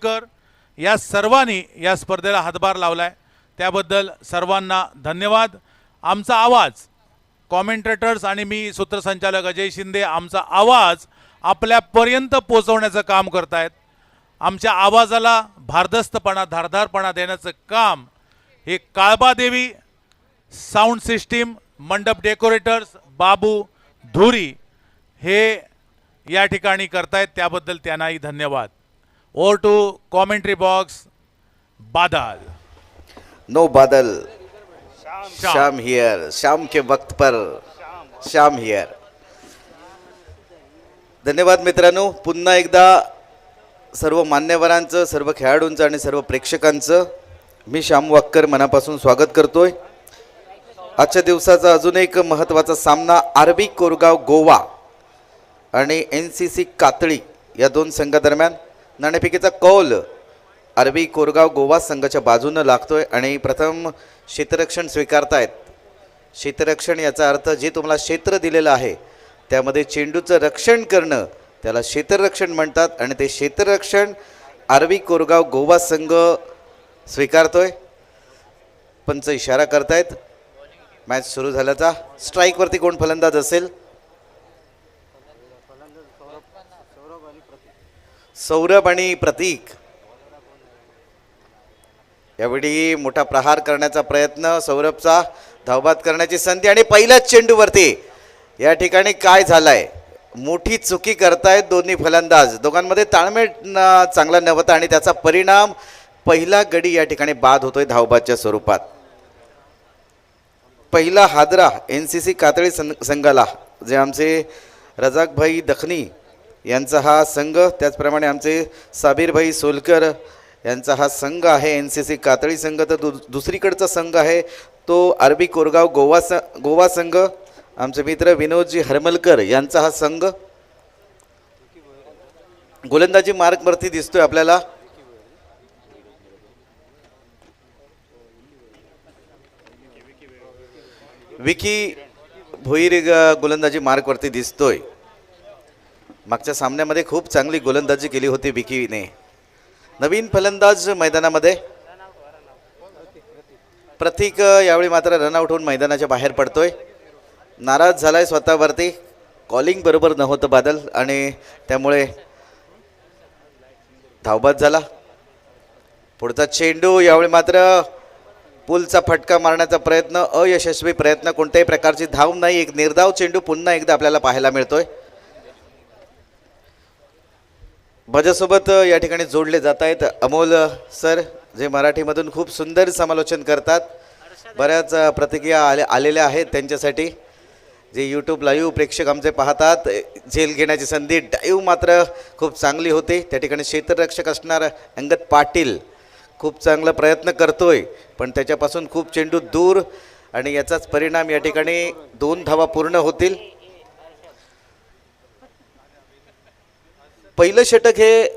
कर या सर्वांनी या स्पर्धेला हातभार लावलाय त्याबद्दल सर्वांना धन्यवाद। आमचा आवाज कॉमेंटेटर्स आणि मी सूत्रसंचालक अजय शिंदे आमचा आवाज आपल्यापर्यंत पोहोचवण्याचं काम करतायत। आमच्या आवाजाला भारदस्तपणा धारदारपणा देण्याचं काम हे काळबादेवी साऊंड सिस्टीम मंडप डेकोरेटर्स बाबू धुरी हे या ठिकाणी करतायत त्याबद्दल त्यांनाही धन्यवाद। Over to commentary box Badal. No Badal Sham here, शाम के वक्त पर शाम हियर। धन्यवाद मित्रांनो, पुन्हा एकदा सर्व मान्यवरांचं, सर्व खेळाडूंचं आणि सर्व प्रेक्षकांचं मी श्याम वाक्कर मनापासून स्वागत करतोय। आजच्या दिवसाचा अजून एक महत्त्वाचा सामना आरबी कोरगाव गोवा आणि NCC कातळी या दोन संघादरम्यान नाणेफेकीचा कौल आरबी कोरगाव गोवा संघाच्या बाजूने लागतोय आणि प्रथम क्षेत्ररक्षण स्वीकारतायत। क्षेत्ररक्षण याचा अर्थ जे तुम्हाला क्षेत्र दिलेलं आहे त्यामध्ये चेंडूचं रक्षण करणं त्याला क्षेत्ररक्षण म्हणतात आणि ते क्षेत्ररक्षण आरबी कोरगाव गोवा संघ स्वीकारतोय। पंच इशारा करतायत मॅच सुरू झाल्याचा। स्ट्राईकवरती कोण फलंदाज असेल? सौरभ आणि प्रतीक। यावेळी मोठा प्रहार करण्याचा प्रयत्न, सौरभचा धावबाद करण्याची संधी आणि पहिल्याच चेंडूवरती या ठिकाणी काय झालंय, मोठी चुकी करतायत दोन्ही फलंदाज। दोघांमध्ये ताळमेळ चांगला नव्हता आणि त्याचा परिणाम पहिला गडी या ठिकाणी बाद होतोय धावबादच्या स्वरूपात। पहिला हादरा NCC कातळी संघाला, जे आमचे रजाकभाई दखनी यांचा हा संघ, त्याचप्रमाणे आमचे साबीरभाई सोलकर यांचा हा संघ आहे NCC कातळी संघ। तर दुसरीकडचा संघ आहे तो आरबी कोरगाव गोवा संघ, आमचे मित्र विनोदजी हरमलकर यांचा हा संघ। गोलंदाजी मार्कवरती दिसतोय आपल्याला विकी भोईर गोलंदाजी मार्कवरती दिसतोय। मागच्या सामन्यामध्ये खूप चांगली गोलंदाजी केली होती विकीने। नवीन फलंदाज मैदानामध्ये प्रतीक यावेळी मात्र रनआउट होऊन मैदानाच्या बाहेर पडतोय। नाराज झालाय स्वतःवरती, कॉलिंग बरोबर नव्हतं बादल आणि त्यामुळे धावबाद झाला। पुढचा चेंडू यावेळी मात्र पुलचा फटका मारण्याचा प्रयत्न अयशस्वी प्रयत्न, कोणत्याही प्रकारची धाव नाही। एक निर्धाव चेंडू पुन्हा एकदा आपल्याला पाहायला मिळतोय। माझ्यासोबत या ठिकाणी जोडले जात आहेत अमोल सर, जे मराठीमधून खूप सुंदर समालोचन करतात। बऱ्याच प्रतिक्रिया आलेल्या आहेत त्यांच्यासाठी। जे यूट्यूब लाईव्ह प्रेक्षक आमचे पाहतात, झेल घेण्याची संधी, डाईव्ह मात्र खूप चांगली होती। त्या ठिकाणी क्षेत्ररक्षक असणार अंगद पाटील खूप चांगला प्रयत्न करतोय, पण त्याच्यापासून खूप चेंडू दूर आणि याचाच परिणाम या ठिकाणी 2 धावा पूर्ण होतील। पहिलं षटक हे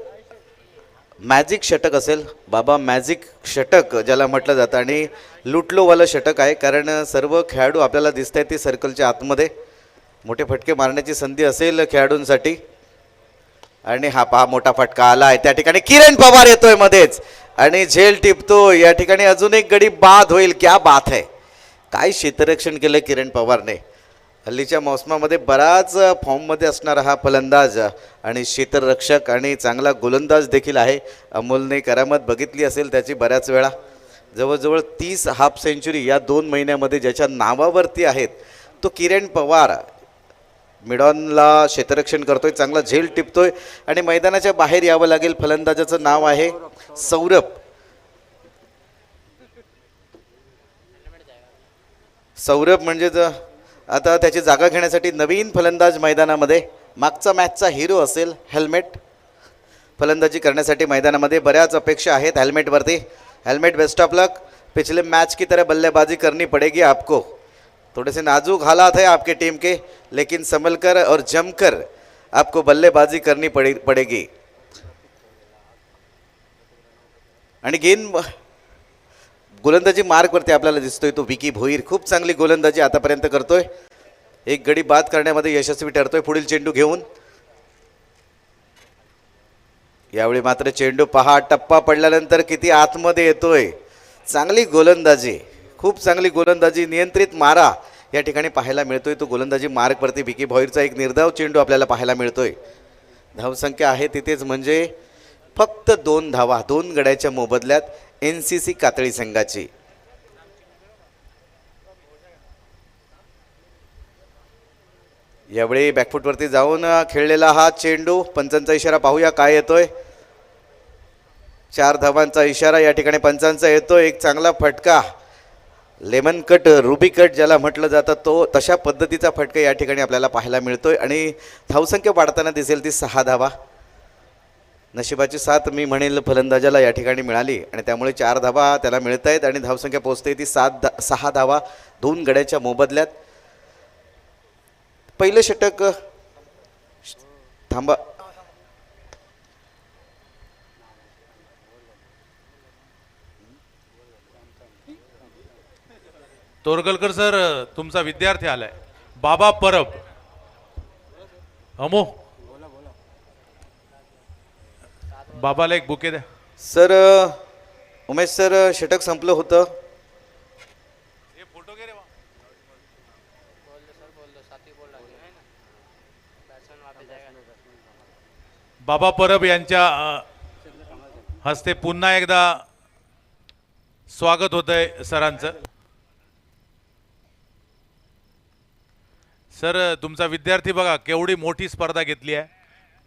मॅजिक षटक असेल, बाबा मॅजिक षटक ज्याला म्हटलं जातं आणि लुटलोवालं षटक आहे, कारण सर्व खेळाडू आपल्याला दिसत आहेत ते सर्कलच्या आतमध्ये। मोठे फटके मारण्याची संधी असेल खेळाडूंसाठी आणि हा पहा मोठा फटका आला आहे। त्या ठिकाणी किरण पवार येतोय मध्येच आणि झेल टिपतो। या ठिकाणी अजून एक गडी बाद होईल। क्या बात आहे, काय क्षेत्ररक्षण केलं किरण पवारने। हल्लीच्या मोसमामध्ये बराच फॉर्ममध्ये असणारा हा फलंदाज आणि क्षेत्ररक्षक आणि चांगला गोलंदाज देखील आहे। अमोलने करामत बघितली असेल त्याची बऱ्याच वेळा। जवळजवळ 30 हाफ सेंचुरी या 2 महिन्यामध्ये ज्याच्या नावावरती आहेत तो किरण पवार। मिडॉनला क्षेत्ररक्षण करतोय, चांगला झेल टिपतोय आणि मैदानाच्या बाहेर यावं लागेल। फलंदाजाचं नाव आहे सौरभ। सौरभ म्हणजे आता त्याची जागा घेण्यासाठी नवीन फलंदाज मैदानामध्ये, मागचा मॅचचा हिरो असेल हेल्मेट। फलंदाजी करण्यासाठी मैदानामध्ये बऱ्याच अपेक्षा आहेत हेल्मेटवरती। हेल्मेट बेस्ट ऑफ लक, पिछले मैच की तरह बल्लेबाजी करनी पड़ेगी आपको। थोड़े से नाजुक हालात है आपके टीम के, लेकिन संभल कर और जमकर आपको बल्लेबाजी करनी पड़ेगी। आणि गेंद गोलंदाजी मार्कवरती आपल्याला दिसतोय तो विकी भोईर, खूप चांगली गोलंदाजी आतापर्यंत करतोय। एक गडी बाद करण्यामध्ये यशस्वी ठरतोय। पुढील चेंडू घेऊन यावेळी मात्र चेंडू पहा, टप्पा पडल्यानंतर किती आतमध्ये येतोय. चांगली गोलंदाजी, खूप चांगली गोलंदाजी, नियंत्रित मारा या ठिकाणी पाहायला मिळतोय. तो गोलंदाजी मार्गप्रती विकी भोईरचा एक निर्धाव चेंडू आपल्याला पाहायला मिळतोय. धावसंख्या आहे तिथेच, म्हणजे फक्त 2 धावा 2 गड्याच्या मोबदल्यात NCC कातळी संघाची. यावेळी बॅकफुटवरती जाऊन खेळलेला हा चेंडू, पंचांचा इशारा पाहूया काय येतोय. 4 धावांचा इशारा या ठिकाणी पंचांचा येतोय. एक चांगला फटका, लेमन कट, रुबी कट ज्याला म्हटलं जातं, तो तशा पद्धतीचा फटका या ठिकाणी आपल्याला पाहायला मिळतोय. आणि धावसंख्या वाढताना दिसेल ती 6 धावा. नशिबाची साथ मी म्हणेल फलंदाजाला या ठिकाणी मिळाली आणि त्यामुळे 4 धावा त्याला मिळत आहेत आणि धावसंख्या पोहोचते ती 6 धावा 2 गड्याच्या मोबदल्यात. पहिलं षटक थांबा, तोरगलकर सर, तुमचा विद्यार्थी आलाय, बाबा परब. अमो, बाबाला एक बुके द्या. सर. उमेश सर, षटक संपलं होतं. फोटो घे रे. बाबा परब यांच्या हस्ते पुन्हा एकदा स्वागत होतंय सरांचं. सर, तुमचा विद्यार्थी बघा केवढी मोठी स्पर्धा घेतली आहे.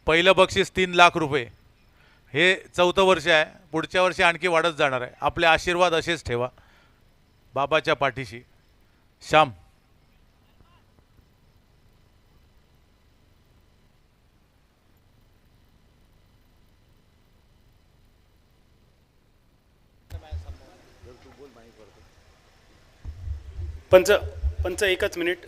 पहिलं बक्षीस 3 लाख रुपये. हे 4थं वर्ष आहे. पुढच्या वर्षी आणखी वाढत जाणार आहे. आपले आशीर्वाद असेच ठेवा बाबाच्या पाठीशी. श्याम, पंच एकच मिनिट.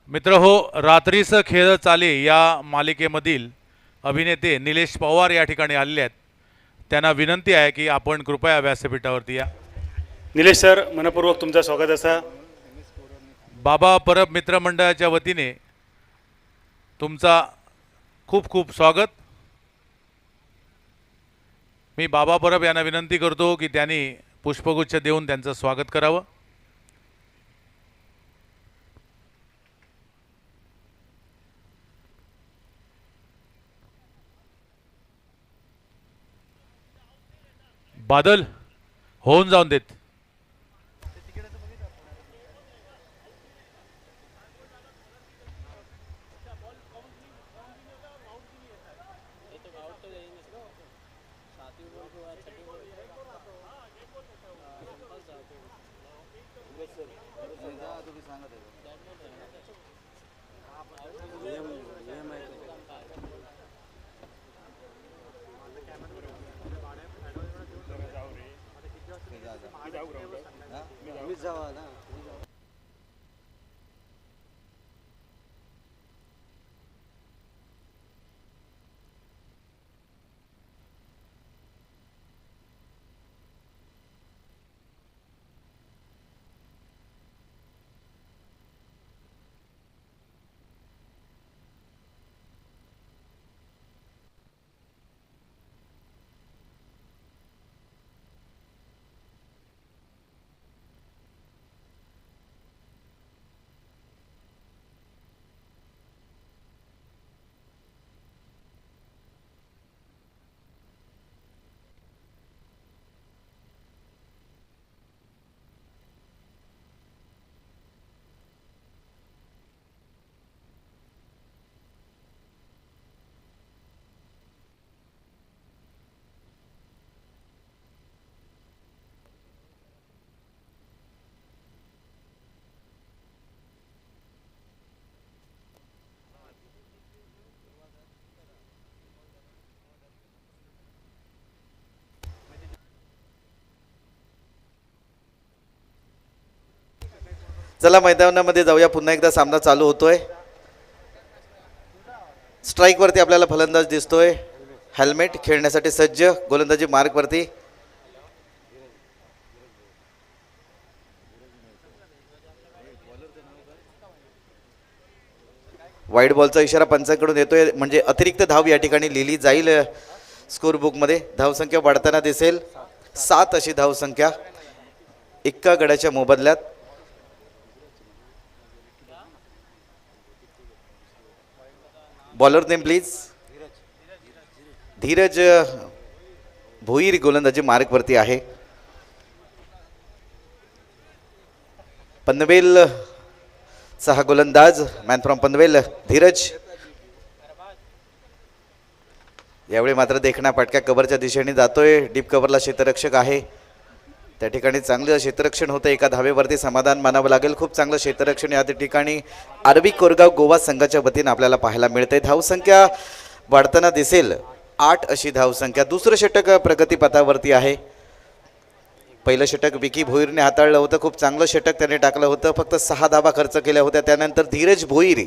मित्र हो, रात्रीचं खेळ चाले या मालिकेमधील अभिनेते निलेश पवार या ठिकाणी आलेले आहेत. त्यांना विनंती आहे की आपण कृपया व्यासपीठावरती या. निलेश सर, मनपूर्वक तुमचं स्वागत असा. बाबा परब मित्रमंडळाच्या वतीने तुमचा खूप खूप स्वागत. मी बाबा परब यांना विनंती करतो की त्यांनी पुष्पगुच्छ देऊन त्यांचं स्वागत करावं. बादल होऊन जाऊन देत. चला मैदानामध्ये जाऊया. पुन्हा एकदा सामना चालू होतोय. स्ट्राईक वरती आपल्याला फलंदाज दिसतोय. हेल्मेट खेळण्यासाठी सज्ज. गोलंदाजी मार्क वरती. वाईट बॉलचा इशारा पंचांकडून येतोय, म्हणजे अतिरिक्त धाव या ठिकाणी लिहिली जाईल स्कोर बुक मध्ये. धावसंख्या वाढताना दिसेल. 7 अशी धावसंख्या एका गड्याच्या मोबदल्यात. Bowler name please. Dheeraj Bhoir गोलंदाजी मार्क वरती आहे. पनवेल सहा गोलंदाज. Man from Panvel Dheeraj. यावेळी मात्र देखणा फटका कव्हरच्या दिशेने जातोय. डीप कव्हरला क्षेत्ररक्षक आहे, त्या ठिकाणी चांगलं क्षेत्ररक्षण होतं. एका धावेवरती समाधान मानावं लागेल. खूप चांगलं क्षेत्ररक्षण या ठिकाणी आरबी कोरगाव गोवा संघाच्या वतीनं आपल्याला पाहायला मिळते. धावसंख्या वाढताना दिसेल. 8 अशी धावसंख्या. दुसरं षटक प्रगतीपथावरती आहे. पहिलं षटक विकी भोईरने हाताळलं होतं. खूप चांगलं षटक त्याने टाकलं होतं. फक्त 6 धावा खर्च केल्या होत्या. त्यानंतर धीरज भोईर.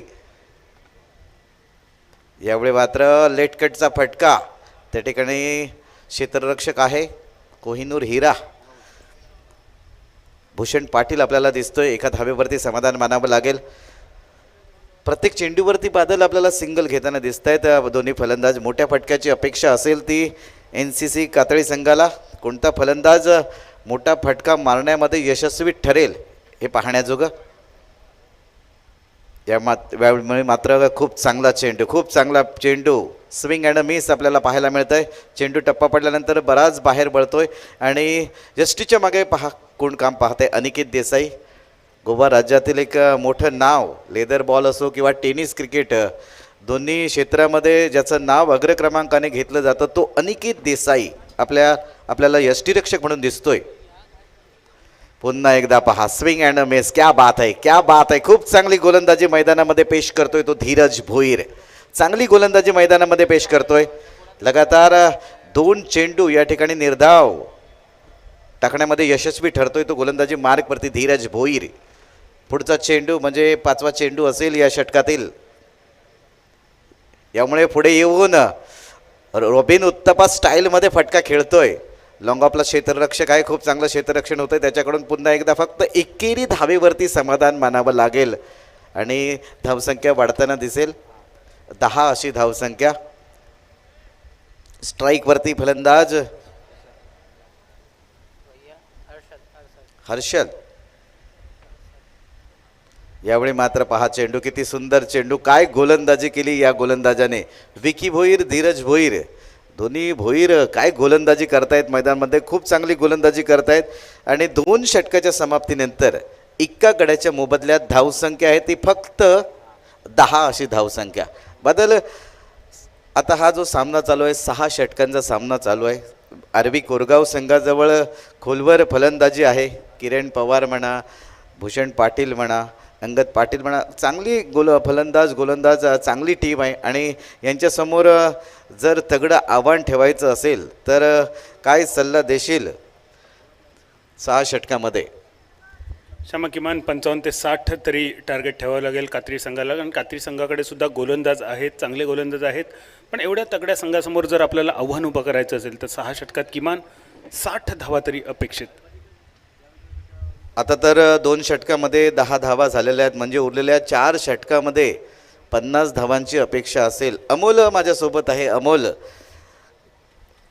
यावेळी मात्र लेट कटचा फटका. त्या ठिकाणी क्षेत्ररक्षक आहे कोहिनूर हिरा. भूषण पाटील आपल्याला दिसतोय. एका धावेवरती समाधान मानावं लागेल. प्रत्येक चेंडूवरती बादल आपल्याला सिंगल घेताना दिसत आहेत दोन्ही फलंदाज. मोठ्या फटक्याची अपेक्षा असेल ती NCC कातळी संघाला. कोणता फलंदाज मोठा फटका मारण्यामध्ये यशस्वी ठरेल हे पाहण्याजोगं. यामुळे मात्र खूप चांगला चेंडू, खूप चांगला चेंडू. स्विंग अँड मिस आपल्याला पाहायला मिळत आहे. चेंडू टप्पा पडल्यानंतर बराच बाहेर बळतोय आणि जस्टीच्या मागे पहा कोण काम पाहतंय. अनिकेत देसाई. गोवा राज्यातील एक मोठं नाव. लेदर बॉल असो किंवा टेनिस क्रिकेट दोन्ही क्षेत्रामध्ये ज्याचं नाव अग्रक्रमांकाने घेतलं जातं तो अनिकेत देसाई आपल्याला यष्टीरक्षक म्हणून दिसतोय. पुन्हा एकदा पहा स्विंग अँड मिस. क्या बात आहे, क्या बात आहे. खूप चांगली गोलंदाजी मैदानामध्ये पेश करतोय तो धीरज भोईर. चांगली गोलंदाजी मैदानामध्ये पेश करतोय. लगातार 2 चेंडू या ठिकाणी निर्धाव टाकण्यामध्ये यशस्वी ठरतोय तो गोलंदाजी मार्कवरती धीरज भोईर. पुढचा चेंडू म्हणजे 5वा चेंडू असेल या षटकातील. यामुळे पुढे येऊन रॉबिन उत्तपा स्टाईलमध्ये फटका खेळतोय. लॉंग ऑफला क्षेत्ररक्षक आहे. खूप चांगलं क्षेत्ररक्षण होतंय त्याच्याकडून. पुन्हा एकदा फक्त एकेरी धावेवरती समाधान मानावं लागेल आणि धावसंख्या वाढताना दिसेल. 10 अशी धावसंख्या. स्ट्राईकवरती फलंदाज हर्षल. यावेळी मात्र पहा चेंडू, किती सुंदर चेंडू. काय गोलंदाजी केली या गोलंदाजाने. विकी भोईर, धीरज भोईर दोन्ही भोईर काय गोलंदाजी करतायत मैदानामध्ये, खूप चांगली गोलंदाजी करतायत. आणि 2 षटकाच्या समाप्तीनंतर एका गड्याच्या मोबदल्यात धावसंख्या आहे ती फक्त 10 अशी धावसंख्या. बदल आता हा जो सामना चालू आहे 6 षटकांचा सामना चालू आहे. आरबी कोरगाव संघाजवळ खोलवर फलंदाजी आहे. किरण पवार म्हणा, भूषण पाटील म्हणा, अंगद पाटील म्हणा, चांगली गोलंदाज चांगली टीम आहे. आणि यांच्यासमोर जर तगडं आव्हान ठेवायचं असेल तर काय सल्ला देशील 6 षटकामध्ये? श्यामा, किमान 55 ते 60 तरी टार्गेट ठेवावं लागेल कात्री संघाला, कारण कात्री संघाकडे सुद्धा गोलंदाज आहेत, चांगले गोलंदाज आहेत. पण एवढ्या तगड्या संघासमोर जर आपल्याला आव्हान उभं करायचं असेल तर 6 षटकात किमान 60 धावा तरी अपेक्षित. आता तर 2 षटकामध्ये 10 धावा झालेल्या आहेत, म्हणजे उरलेल्या 4 षटकामध्ये 50 धावांची अपेक्षा असेल. अमोल माझ्यासोबत आहे. अमोल,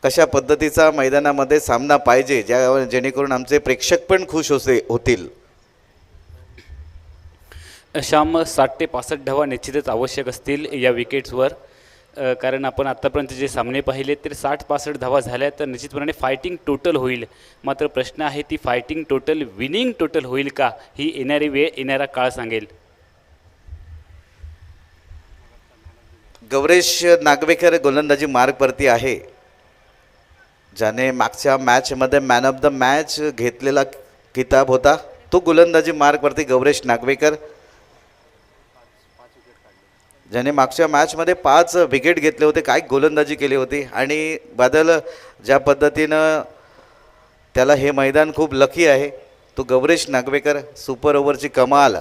कशा पद्धतीचा मैदानामध्ये सामना पाहिजे जेणेकरून आमचे प्रेक्षक पण खुश होतील? श्याम, 60 ते 65 धावा निश्चितच आवश्यक असतील या विकेट्सवर, कारण आपण आत्तापर्यंत जे सामने पाहिले तर 60-65 धावा झाल्या तर निश्चितपणे फायटिंग टोटल होईल. मात्र प्रश्न आहे ती फायटिंग टोटल विनिंग टोटल होईल का, ही येणारी वेळ, येणारा काळ सांगेल. गौरेश नागवेकर गोलंदाजी मार्गवरती आहे, ज्याने मागच्या मॅचमध्ये मॅन ऑफ द मॅच घेतलेला किताब होता. तो गोलंदाजी मार्गवरती गौरेश नागवेकर, ज्याने मागच्या मॅचमध्ये 5 विकेट घेतले होते. काय गोलंदाजी केली होती. आणि बादल, ज्या पद्धतीनं त्याला हे मैदान खूप लकी आहे, तो गौरेश नागवेकर. सुपर ओव्हरची कमाल.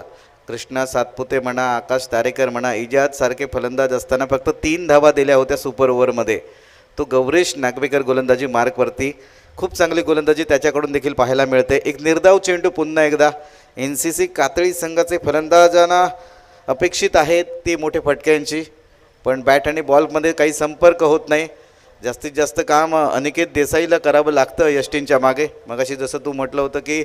कृष्णा सातपुते म्हणा, आकाश तारेकर म्हणा, इजाद सारखे फलंदाज असताना फक्त 3 धावा दिल्या होत्या सुपर ओव्हरमध्ये. तो गौरेश नागवेकर गोलंदाजी मार्कवरती, खूप चांगली गोलंदाजी त्याच्याकडून देखील पाहायला मिळते. एक निर्धाव चेंडू पुन्हा एकदा. NCC कातळी संघाचे फलंदाजांना अपेक्षित आहेत ती मोठे फटक्यांची, पण बॅट आणि बॉलमध्ये काही संपर्क होत नाही. जास्तीत जास्त काम अनिकेत देसाईला करावं लागतं यष्टींच्या मागे. मगाशी जसं तू म्हटलं होतं की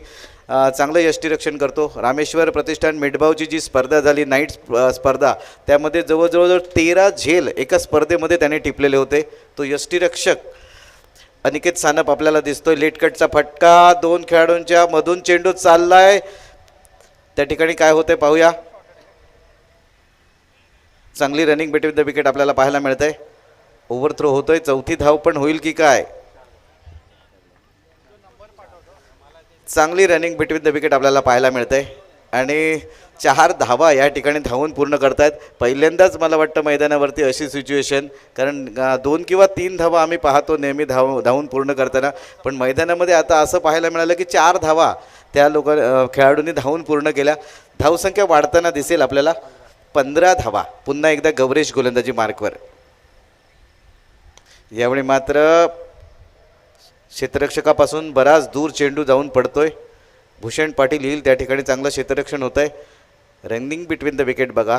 चांगलं यष्टीरक्षण करतो. रामेश्वर प्रतिष्ठान मिडबावची जी स्पर्धा झाली, नाईट स्पर्धा, त्यामध्ये जवळजवळ 13 झेल एका स्पर्धेमध्ये त्याने टिपलेले होते. तो यष्टीरक्षक अनिकेत सानप आपल्याला दिसतोय. लेटकटचा फटका 2 खेळाडूंच्या मधून चेंडू चाललाय, त्या ठिकाणी काय होतंय पाहूया. चांगली रनिंग बिटवीन द विकेट आपल्याला पाहायला मिळतंय. ओव्हरथ्रो होतोय, 4थी धाव पण होईल की काय? चांगली रनिंग बिटवीन द विकेट आपल्याला पाहायला मिळतंय. आणि 4 धावा या ठिकाणी धावून पूर्ण करतायत. पहिल्यांदाच मला वाटतं मैदानावरती अशी सिच्युएशन, कारण 2 किंवा 3 धावा आम्ही पाहतो नेहमी धावून पूर्ण करताना, पण मैदानामध्ये आता असं पाहायला मिळालं की 4 धावा त्या खेळाडूंनी धावून पूर्ण केल्या. धावसंख्या वाढताना दिसेल आपल्याला. 15 धावा पुन्हा एकदा गौरेश गोलंदाजी मार्कवर. यावेळी मात्र क्षेत्ररक्षकापासून बराच दूर चेंडू जाऊन पडतोय. भूषण पाटील येईल त्या ठिकाणी, चांगलं क्षेत्ररक्षण होत आहे. रनिंग बिटवीन द विकेट बघा,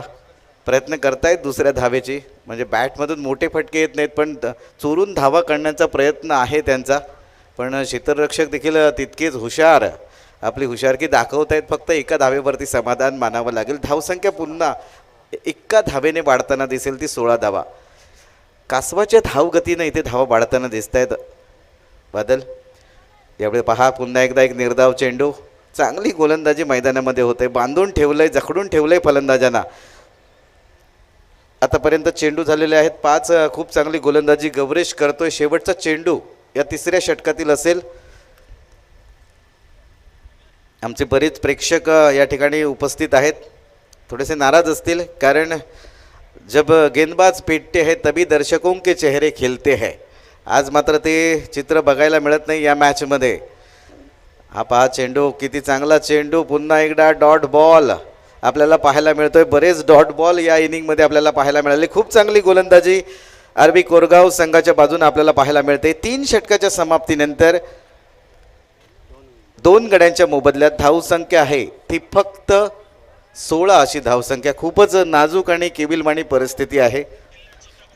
प्रयत्न करतायत दुसऱ्या धावेची, म्हणजे बॅटमधून मोठे फटके येत नाहीत पण चोरून धावा काढण्याचा प्रयत्न आहे त्यांचा. पण क्षेत्ररक्षक देखील तितकेच हुशार, आपली हुशारकी दाखवत आहेत. फक्त एका धावेवरती समाधान मानावं लागेल. धावसंख्या पुन्हा एका धावेने वाढताना दिसेल ती 16 धावा. कासवाच्या धावगतीनं इथे धावा वाढताना दिसत आहेत. बदल यावेळी पहा पुन्हा एकदा एक निर्धाव चेंडू. चांगली गोलंदाजी मैदानामध्ये होते. बांधून ठेवलंय, जखडून ठेवलंय फलंदाजांना. आतापर्यंत चेंडू झालेले आहेत 5. खूप चांगली गोलंदाजी गौरेश करतोय. शेवटचा चेंडू या 3ऱ्या षटकातील असेल. आमचे बरेच प्रेक्षक या ठिकाणी उपस्थित आहेत, थोडेसे नाराज असतील, कारण जब गेंदबाज पीटते हैं तभी दर्शकों के चेहरे खिलते हैं. आज मात्र ते चित्र बघायला मिळत नाही या मॅचमध्ये. हा पहा चेंडू, किती चांगला चेंडू. पुन्हा एकदा डॉट बॉल आपल्याला पाहायला मिळतोय. बरेच डॉट बॉल या इनिंगमध्ये आपल्याला पाहायला मिळाले. खूप चांगली गोलंदाजी आरबी कोरगाव संघाच्या बाजूने आपल्याला पाहायला मिळते. 3 षटकाच्या समाप्तीनंतर 2 गड्यांच्या मोबदल्यात धावसंख्या आहे ती फक्त 16 अशी धावसंख्या. खूपच नाजूक आणि केविलवाणी परिस्थिती आहे.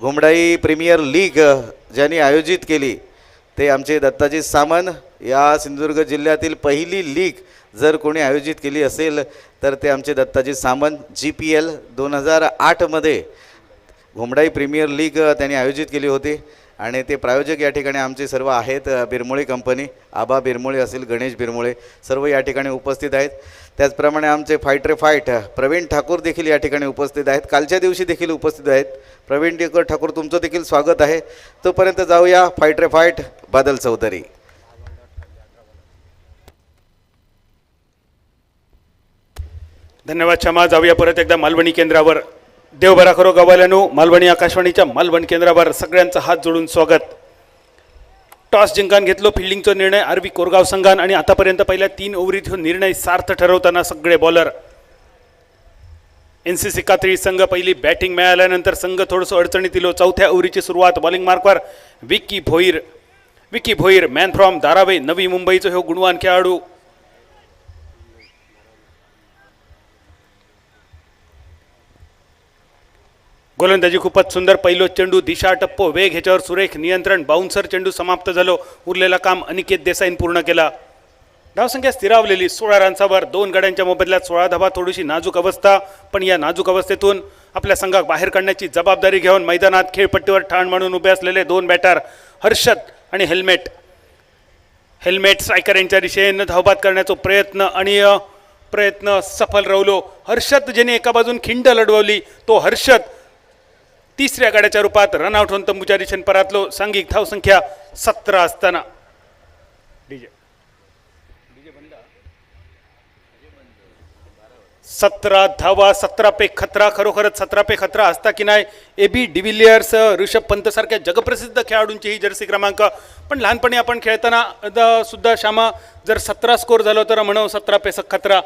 घोमडाई प्रीमियर लीग ज्यांनी आयोजित केली ते आमचे दत्ताजी सामंत. या सिंधुदुर्ग जिल्ह्यातील पहिली लीग जर कोणी आयोजित केली असेल तर ते आमचे दत्ताजी सामंत. GPL 2008 मध्ये घोमडाई प्रीमियर लीग त्यांनी आयोजित केली होती आणि ते प्रायोजक या ठिकाणी आमचे सर्व आहेत. बिरमोळी कंपनी, आबा बिरमोळी असेल, गणेश बिरमोळे सर्व या ठिकाणी उपस्थित आहेत. त्याचप्रमाणे आमचे फाईट रे फाईट प्रवीण ठाकूर देखील या ठिकाणी उपस्थित आहेत. कालच्या दिवशी देखील उपस्थित आहेत. प्रवीण ठाकूर तुमचं देखील स्वागत आहे. तोपर्यंत जाऊया फाईट रे फाईट बादल चौधरी. धन्यवाद क्षमा. जाऊया परत एकदा मालवणी केंद्रावर. देवभरा खरो गवाल्यानो, मालवणी आकाशवाणीच्या मालवण केंद्रावर सगळ्यांचं हात जोडून स्वागत. टॉस जिंकान घेतलो फिल्डिंगचा निर्णय आरबी कोरगाव संघान आणि आतापर्यंत पहिल्या 3 ओव्हरीत हो निर्णय सार्थ ठरवताना सगळे बॉलर. NCC कात्री संघ पहिली बॅटिंग मिळाल्यानंतर संघ थोडंसं अडचणीत इलो. चौथ्या ओव्हरीची सुरुवात बॉलिंग मार्कवर विकी भोईर मॅन फ्रॉम धारावे, नवी मुंबईचा हो गुणवान खेळाडू. गोलंदाजी खूपच सुंदर. पहिलो चेंडू दिशा टप्पो वेग ह्याच्यावर सुरेख नियंत्रण. बाउन्सर चेंडू समाप्त झालो. उरलेला काम अनिकेत देसाईन पूर्ण केला. धावसंख्या स्थिरावलेली 16 रन्सावर. 2 गड्यांच्या मोबदल्यात 16 धावा. थोडीशी नाजूक अवस्था, पण या नाजूक अवस्थेतून आपल्या संघाक बाहेर काढण्याची जबाबदारी घेऊन मैदानात खेळपट्टीवर ठाण मांडून उभे असलेले 2 बॅटर हर्षद आणि हेल्मेट स्ट्रायकर यांच्या दिशेने धावबाद करण्याचा प्रयत्न सफल रवलो. हर्षद ज्याने एका बाजून खिंड लढवली, तो हर्षद तिसऱ्या गाड्याच्या रूपात रनआउट होऊन तंबूच्या दिशेने परतलो. सांघिक धावसंख्या 17 असताना 17 धावा. 17 पे खतरा. खरोखरच 17 पे खतरा असता की नाही. AB डिव्हिलियर्स, ऋषभ पंत सारख्या जगप्रसिद्ध खेळाडूंची ही जर्सी क्रमांक. पण लहानपणी आपण खेळताना सुद्धा श्यामा जर 17 स्कोर झालो तर म्हणू 17 पे खतरा.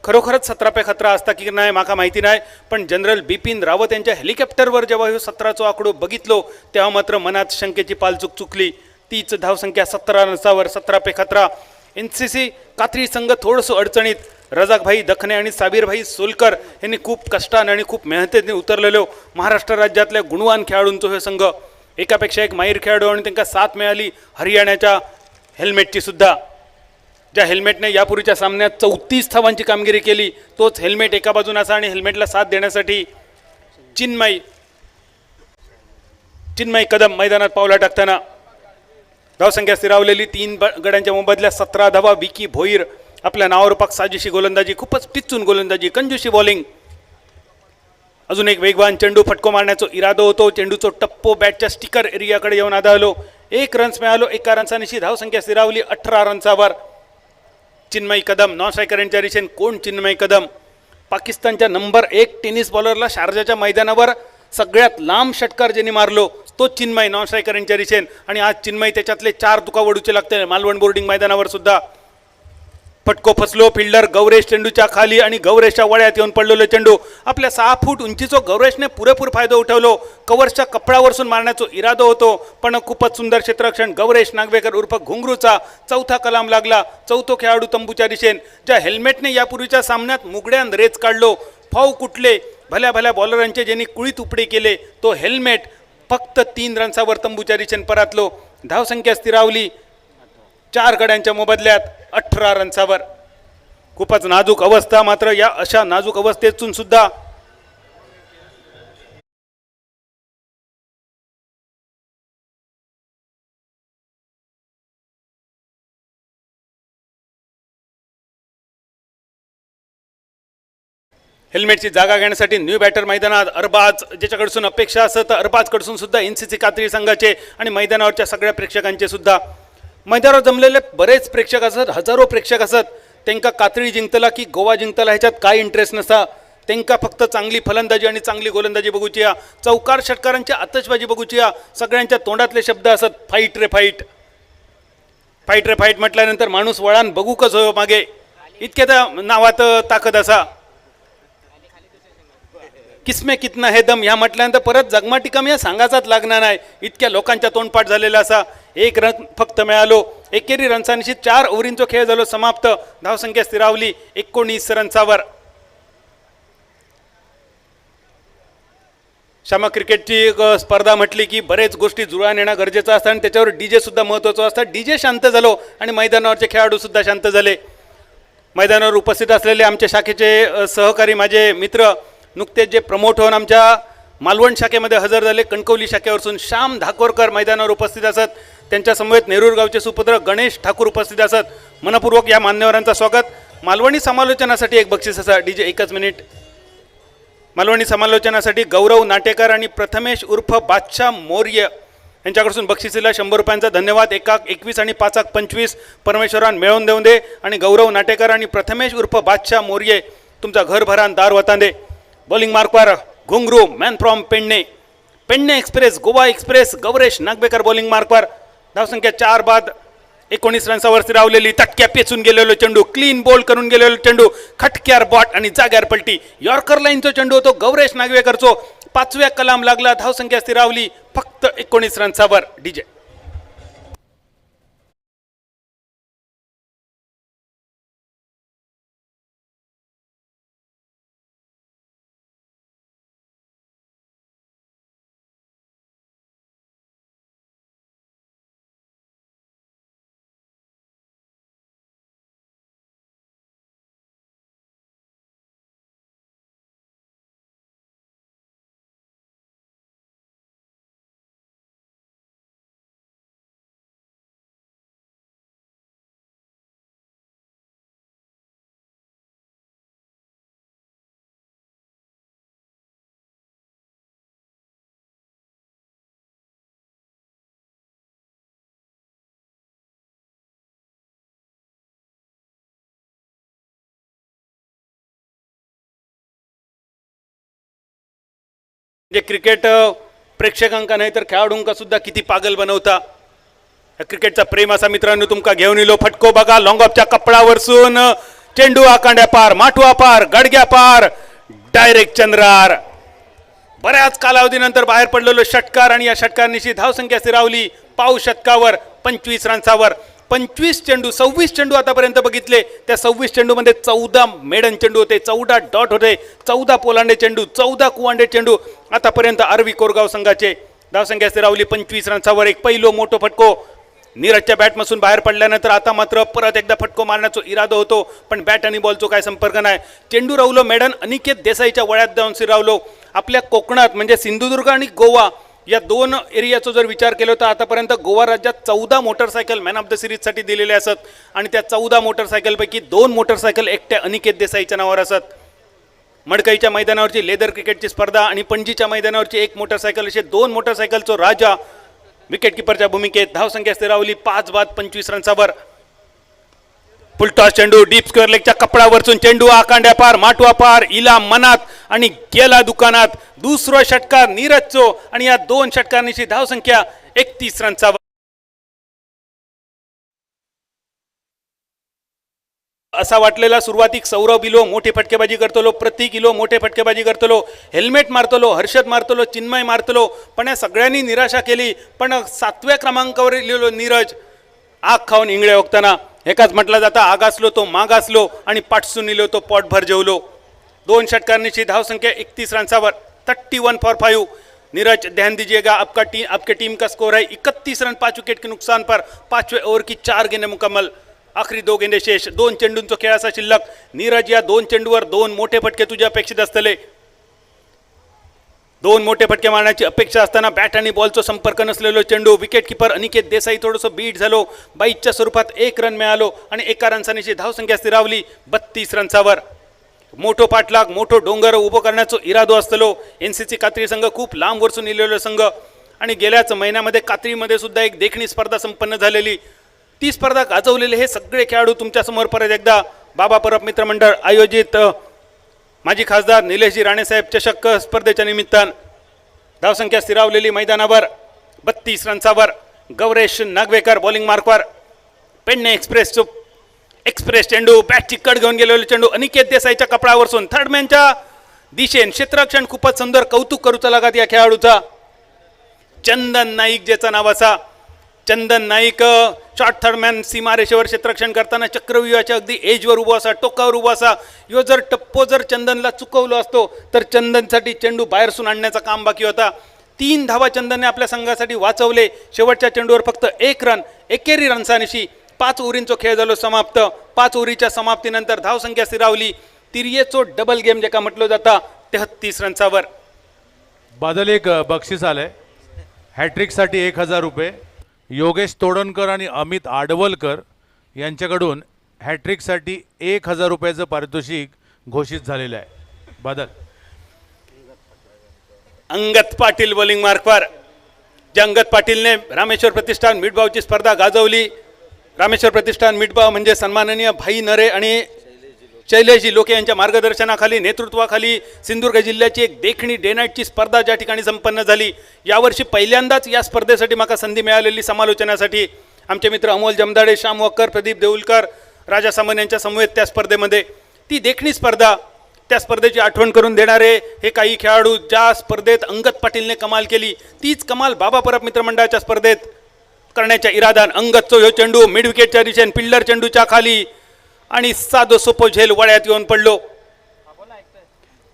खरोखरच 17 पे खतरा असता की नाही माका माहिती नाही. पण जनरल बिपिन रावत यांच्या हेलिकॉप्टरवर जेव्हा हे 17चा आकडो बघितलो तेव्हा मात्र मनात शंकेची पालचूक चुकली. तीच धावसंख्या 17 रन्सावर 17 पे खतरा. NCC कात्री संघ थोडंसं अडचणीत. रजाकभाई दखने आणि साबीरभाई सोलकर यांनी खूप कष्टाने आणि खूप मेहनतीने उतरलेलो महाराष्ट्र राज्यातल्या गुणवान खेळाडूंचा हे संघ. एकापेक्षा एक माहीर खेळाडू आणि त्यांना साथ मिळाली हरियाणाच्या हेल्मेटची सुद्धा. ज्या हेल्मेटने यापूर्वीच्या सामन्यात 34 धावांची कामगिरी केली, तोच हेल्मेट एका बाजून असा आणि हेल्मेटला साथ देण्यासाठी चिन्मय कदम मैदानात पावला टाकताना. धावसंख्या स्थिरावलेली. 3 गड्यांच्या मोबदल्यात 17 धावा. विकी भोईर आपल्या नावावर पाक साजेशी गोलंदाजी, खूपच टिचून गोलंदाजी, कंजूशी बॉलिंग. अजून एक वेगवान चेंडू फटको मारण्याचा इरादा होतो. चेंडूचो टप्पो बॅटच्या स्टिकर एरियाकडे येऊन आदळलो. 1 रन्स मिळालो. 1 रन्सानिशी धावसंख्या स्थिरावली 18 रन्सावर. चिन्मय कदम नॉन स्ट्रायकर यांच्या दिशेने. कोण चिन्मय कदम? पाकिस्तानच्या नंबर 1 टेनिस बॉलरला शारजाच्या मैदानावर सगळ्यात लांब षटकार ज्यांनी मारलो तो चिन्मय नॉन स्ट्रायकर यांच्या दिशेने. आणि आज चिन्मय त्याच्यातले 4 तुका वडूचे लागते मालवण बोर्डिंग मैदानावर सुद्धा. फटको फसलो. फिल्डर गौरेश चेंडूच्या खाली आणि गौरेशच्या वळ्यात येऊन पडलेलो चेंडू. आपल्या 6 फूट उंचीचो गौरेशने पुरेपूर फायदा उठवलो. कव्हरच्या कपड्यावरसून मारण्याचा इरादा होतो, पण खूपच सुंदर क्षेत्ररक्षण गौरेश नागवेकर उर्फ घुंगरूचा. 4था कलाम लागला. 4थो खेळाडू तंबूच्या दिशेने. ज्या हेल्मेटने यापूर्वीच्या सामन्यात मुगड्यान रेच काढलो, फाव कुठले भल्या भल्या बॉलरांचे ज्यांनी कुळीत उपडे केले, तो हेल्मेट फक्त 3 रन्सावर तंबूच्या दिशेने परतलो. धावसंख्या स्थिरावली 4 गड्यांच्या मोबदल्यात 18 रन्सावर. खूपच नाजूक अवस्था. मात्र या अशा नाजूक अवस्थेतून सुद्धा हेल्मेटची जागा घेण्यासाठी न्यू बॅटर मैदानात अरबाज ज्याच्याकडसून अपेक्षा असत, तर अरबाजकडसून सुद्धा NCC कात्री संघाचे आणि मैदानावरच्या सगळ्या प्रेक्षकांचे सुद्धा. मैदानावर जमलेले बरेच प्रेक्षक असत, हजारो प्रेक्षक असत. त्यांना कात्री जिंकतला की गोवा जिंकतला ह्याच्यात काय इंटरेस्ट नसता. त्यांना फक्त चांगली फलंदाजी आणि चांगली गोलंदाजी बघूची या. चौकार षटकारांची आतषबाजी बघूची या. सगळ्यांच्या तोंडातले शब्द असत फाईट रे फाईट. फाईट रे फाईट म्हटल्यानंतर माणूस वळान बघू कसं हो मागे. इतक्या त्या नावात ताकद असा. किसमे कितना हे दम ह्या म्हटल्यानंतर परत जगमाटिका मी सांगायचाच लागणार नाही. इतक्या लोकांच्या तोंडपाठ झालेला असा. 1 रन फक्त मिळालो. एकेरी रन्सांशी 4 ओव्हरींचा खेळ झालो समाप्त. धावसंख्या स्थिरावली 19 रन्सावर. श्यामा क्रिकेटची स्पर्धा म्हटली की बरेच गोष्टी जुळून येणं गरजेचं असतं आणि त्याच्यावर DJ सुद्धा महत्त्वाचं असतं. DJ शांत झालो आणि मैदानावरचे खेळाडू सुद्धा शांत झाले. मैदानावर उपस्थित असलेले आमच्या शाखेचे सहकारी माझे मित्र नुकतेच जे प्रमोट होऊन आमच्या मालवण शाखेमध्ये हजर झाले. कणकवली शाखेवरून श्याम धाकोरकर मैदानावर उपस्थित असत. त्यांच्या समवेत नेरूर गावचे सुपुत्र गणेश ठाकूर उपस्थित असत. मनपूर्वक या मान्यवरांचं स्वागत. मालवणी समालोचनासाठी एक बक्षीस असा DJ 1 मिनिट. मालवणी समालोचनासाठी गौरव नाटेकर आणि प्रथमेश उर्फ बादशाह मौर्य यांच्याकडून बक्षिसीला 100 रुपयांचा धन्यवाद. 1-21 आणि 5-25 परमेश्वरान मिळवून देऊन दे. आणि गौरव नाटेकर आणि प्रथमेश उर्फ बादशाह मौर्य तुमचा घर भरान दार वतांदे. बॉलिंग मार्कवर Ghungroo man from Pedne. Pedne express Goa express Gauresh Nagvekar bowling मार्कवर. धावसंख्या 4 बाद 19 रन्सावर स्थिरावलेली. तटक्या पेचून गेलेलो चेंडू, क्लीन बोल्ड करून गेलेलो चेंडू, खटक्यार बॉट आणि जाग्यार पलटी. यॉर्कर लाईनचा चेंडू होतो गौरेश नागवेकरचो. 5व्या कलाम लागला. धावसंख्या स्थिरावली फक्त 19 रन्सावर. DJ जे क्रिकेट प्रेक्षकांका नाही तर खेळाडूंका सुद्धा किती पागल बनवता. क्रिकेटचा प्रेम असा मित्रांनो तुमका घेऊन येलो. फटको बघा लॉंग ऑफच्या कपडावरसून चेंडू आकांड्या पार, माटवा पार, गडग्या पार, डायरेक्ट चंद्रार. बऱ्याच कालावधीनंतर बाहेर पडलेलो षटकार आणि या षटकारनिशी धावसंख्या स्थिरावली पाव षटकावर 25 रन्सावर. 25 चेंडू 26 चेंडू आतापर्यंत बघितले. त्या 26 चेंडूमध्ये 14 मेडन चेंडू होते, 14 डॉट होते, 14 पोलांडे चेंडू, 14 कुवांडे चेंडू आतापर्यंत आरवी कोरगाव संघाचे. धावसंख्या स्थिरावली 25 रन्सावर. एक पहिलो मोठो फटको नीरजच्या बॅटमधून बाहेर पडल्यानंतर आता मात्र परत एकदा फटको मारण्याचा इरादा होतो, पण बॅट आणि बॉलचा काय संपर्क नाही. चेंडू रावलो मेडन अनिकेत देसाईच्या वळ्यात जाऊन स्थिरावलो. आपल्या कोकणात म्हणजे सिंधुदुर्ग आणि गोवा या 2 एरियाचा जर विचार केला तर आतापर्यंत गोवा राज्यात 14 मोटरसायकल मॅन ऑफ द सिरीजसाठी दिलेले असत आणि त्या 14 मोटरसायकलपैकी 2 मोटरसायकल एकट्या अनिकेत देसाईच्या नावावर असत. मडकईच्या मैदानावरची लेदर क्रिकेटची स्पर्धा आणि पणजीच्या मैदानावरची 1 मोटरसायकल असे 2 मोटरसायकलचो राजा विकेट किपरच्या भूमिकेत. धावसंख्या स्थिरावली 5 बाद 25 रन्सावर. फुलटॉस चेंडू डीप स्क्वेअर लेगच्या कपडावरचून चेंडू आकांड्या पार, माटवा पार, इला मनात आणि गेला दुकानात. दुसरा षटकार नीरजचो आणि या 2 षटकारांची धावसंख्या 31 रन्सावर. असा वाटलेला सुरुवातीक सौरभ इलो मोठे फटकेबाजी करतलो, प्रतीक इलो मोठे फटकेबाजी करतलो, हेल्मेट मारतलो, हर्षद मारतलो, चिन्मय मारतलो, पण या सगळ्यांनी निराशा केली. पण 7व्या क्रमांकावर इलेलो नीरज आग खाऊन इंगळे ओकताना एकाच म्हटलं जाता आगासलो तो मागासलो आणि पाठसून इलो तो पोटभर जेवलो. 2 षटकारांची धावसंख्या 31 रन्सावर. 31 फॉर 5. नीरज ध्यान दीजिएगा आपके टीम का स्कोर है 31 रन 5 विकेट के नुकसान पर. 5वें ओव्हर की 4 गेंदे मुकम्मल. आखरी 2 गेंदे शेष. 2 चेंडूंचा खेळ असा शिल्लक. नीरज या 2 चेंडूवर 2 मोठे फटके तुझ्या अपेक्षित असतले. 2 मोठे फटके मारण्याची अपेक्षा असताना बॅट आणि बॉलचा संपर्क नसलेलो चेंडू. विकेट किपर अनिकेत देसाई थोडंसं बीट झालो. 22च्या स्वरूपात 1 रन मिळालो आणि 1 रनसानीची धावसंख्या स्थिरावली 32 रन्सावर. मोठो पाठलाग मोठो डोंगर उभं करण्याचा इरादो असतलो. NCC कात्री संघ खूप लांब वरसून इलेलो संघ आणि गेल्याच महिन्यामध्ये कात्रीमध्ये सुद्धा एक देखणी स्पर्धा संपन्न झालेली. ती स्पर्धा गाजवलेले हे सगळे खेळाडू तुमच्यासमोर परत एकदा बाबा परब मित्रमंडळ आयोजित माजी खासदार निलेशजी राणेसाहेब चषक स्पर्धेच्या निमित्तानं. धावसंख्या स्थिरावलेली मैदानावर 32 रन्सावर. गौरेश नागवेकर बॉलिंग मार्कवर. पेडणे एक्सप्रेस चेंडू बॅटची कड घेऊन गेलेलो चेंडू अनिकेत देसाईच्या कपडावरसून थर्डमॅनच्या दिशेन क्षेत्ररक्षण खूपच सुंदर. कौतुक करूचा लागत या खेळाडूचा. चंदन नाईक ज्याचं नाव असा. चंदन नाईक शॉर्ट थर्डमॅन सीमारेषेवर क्षेत्ररक्षण करताना चक्रव्यूहाच्या अगदी एजवर उभा असा, टोकावर उभा असा. यो जर टप्पो जर चंदनला चुकवलो असतो तर चंदनसाठी चेंडू बाहेरसून आणण्याचा काम बाकी होता. 3 धावा चंदनने आपल्या संघासाठी वाचवले. शेवटच्या चेंडूवर फक्त 1 रन. एकेरी रनसानिशी 5 ओव्हरींचा खेळ झालो समाप्त. 5 ओव्हरीच्या समाप्तीनंतर धावसंख्या स्थिरावली. तिर्येचो डबल गेम जेका म्हटलं जाता 33 रन्सावर. बादल एक बक्षीस आलंय. हॅट्रिकसाठी 1000 रुपये. योगेश तोडणकर आणि अमित आडवलकर यांच्याकडून हॅट्रिकसाठी 1000 रुपयाचं पारितोषिक घोषित झालेलं आहे. बादल. अंगद पाटील बॉलिंग मार्कवर. ज्या अंगद पाटीलने रामेश्वर प्रतिष्ठान मिडबावची स्पर्धा गाजवली. रामेश्वर प्रतिष्ठान मिडबाव म्हणजे सन्माननीय भाई नरे आणि शैलेशजी लोके यांच्या मार्गदर्शनाखाली नेतृत्वाखाली सिंधुदुर्ग जिल्ह्याची एक देखणी डे नाईटची स्पर्धा ज्या ठिकाणी संपन्न झाली. यावर्षी पहिल्यांदाच या स्पर्धेसाठी मला संधी मिळालेली समालोचनासाठी आमचे मित्र अमोल जमदाडे, श्याम वक्कर, प्रदीप देऊलकर, राजा सामंत यांच्या समवेत त्या स्पर्धेमध्ये ती देखणी स्पर्धा, त्या स्पर्धेची आठवण करून देणारे हे काही खेळाडू. ज्या स्पर्धेत अंगद पाटीलने कमाल केली तीच कमाल बाबा परब मित्रमंडळाच्या स्पर्धेत करण्याच्या इरादान अंगदचा ह्यो चेंडू मिड विकेटच्या दिशेने फिल्डर चेंडूच्या खाली आणि साधो सोपो झेल वड्यात येऊन पडलो.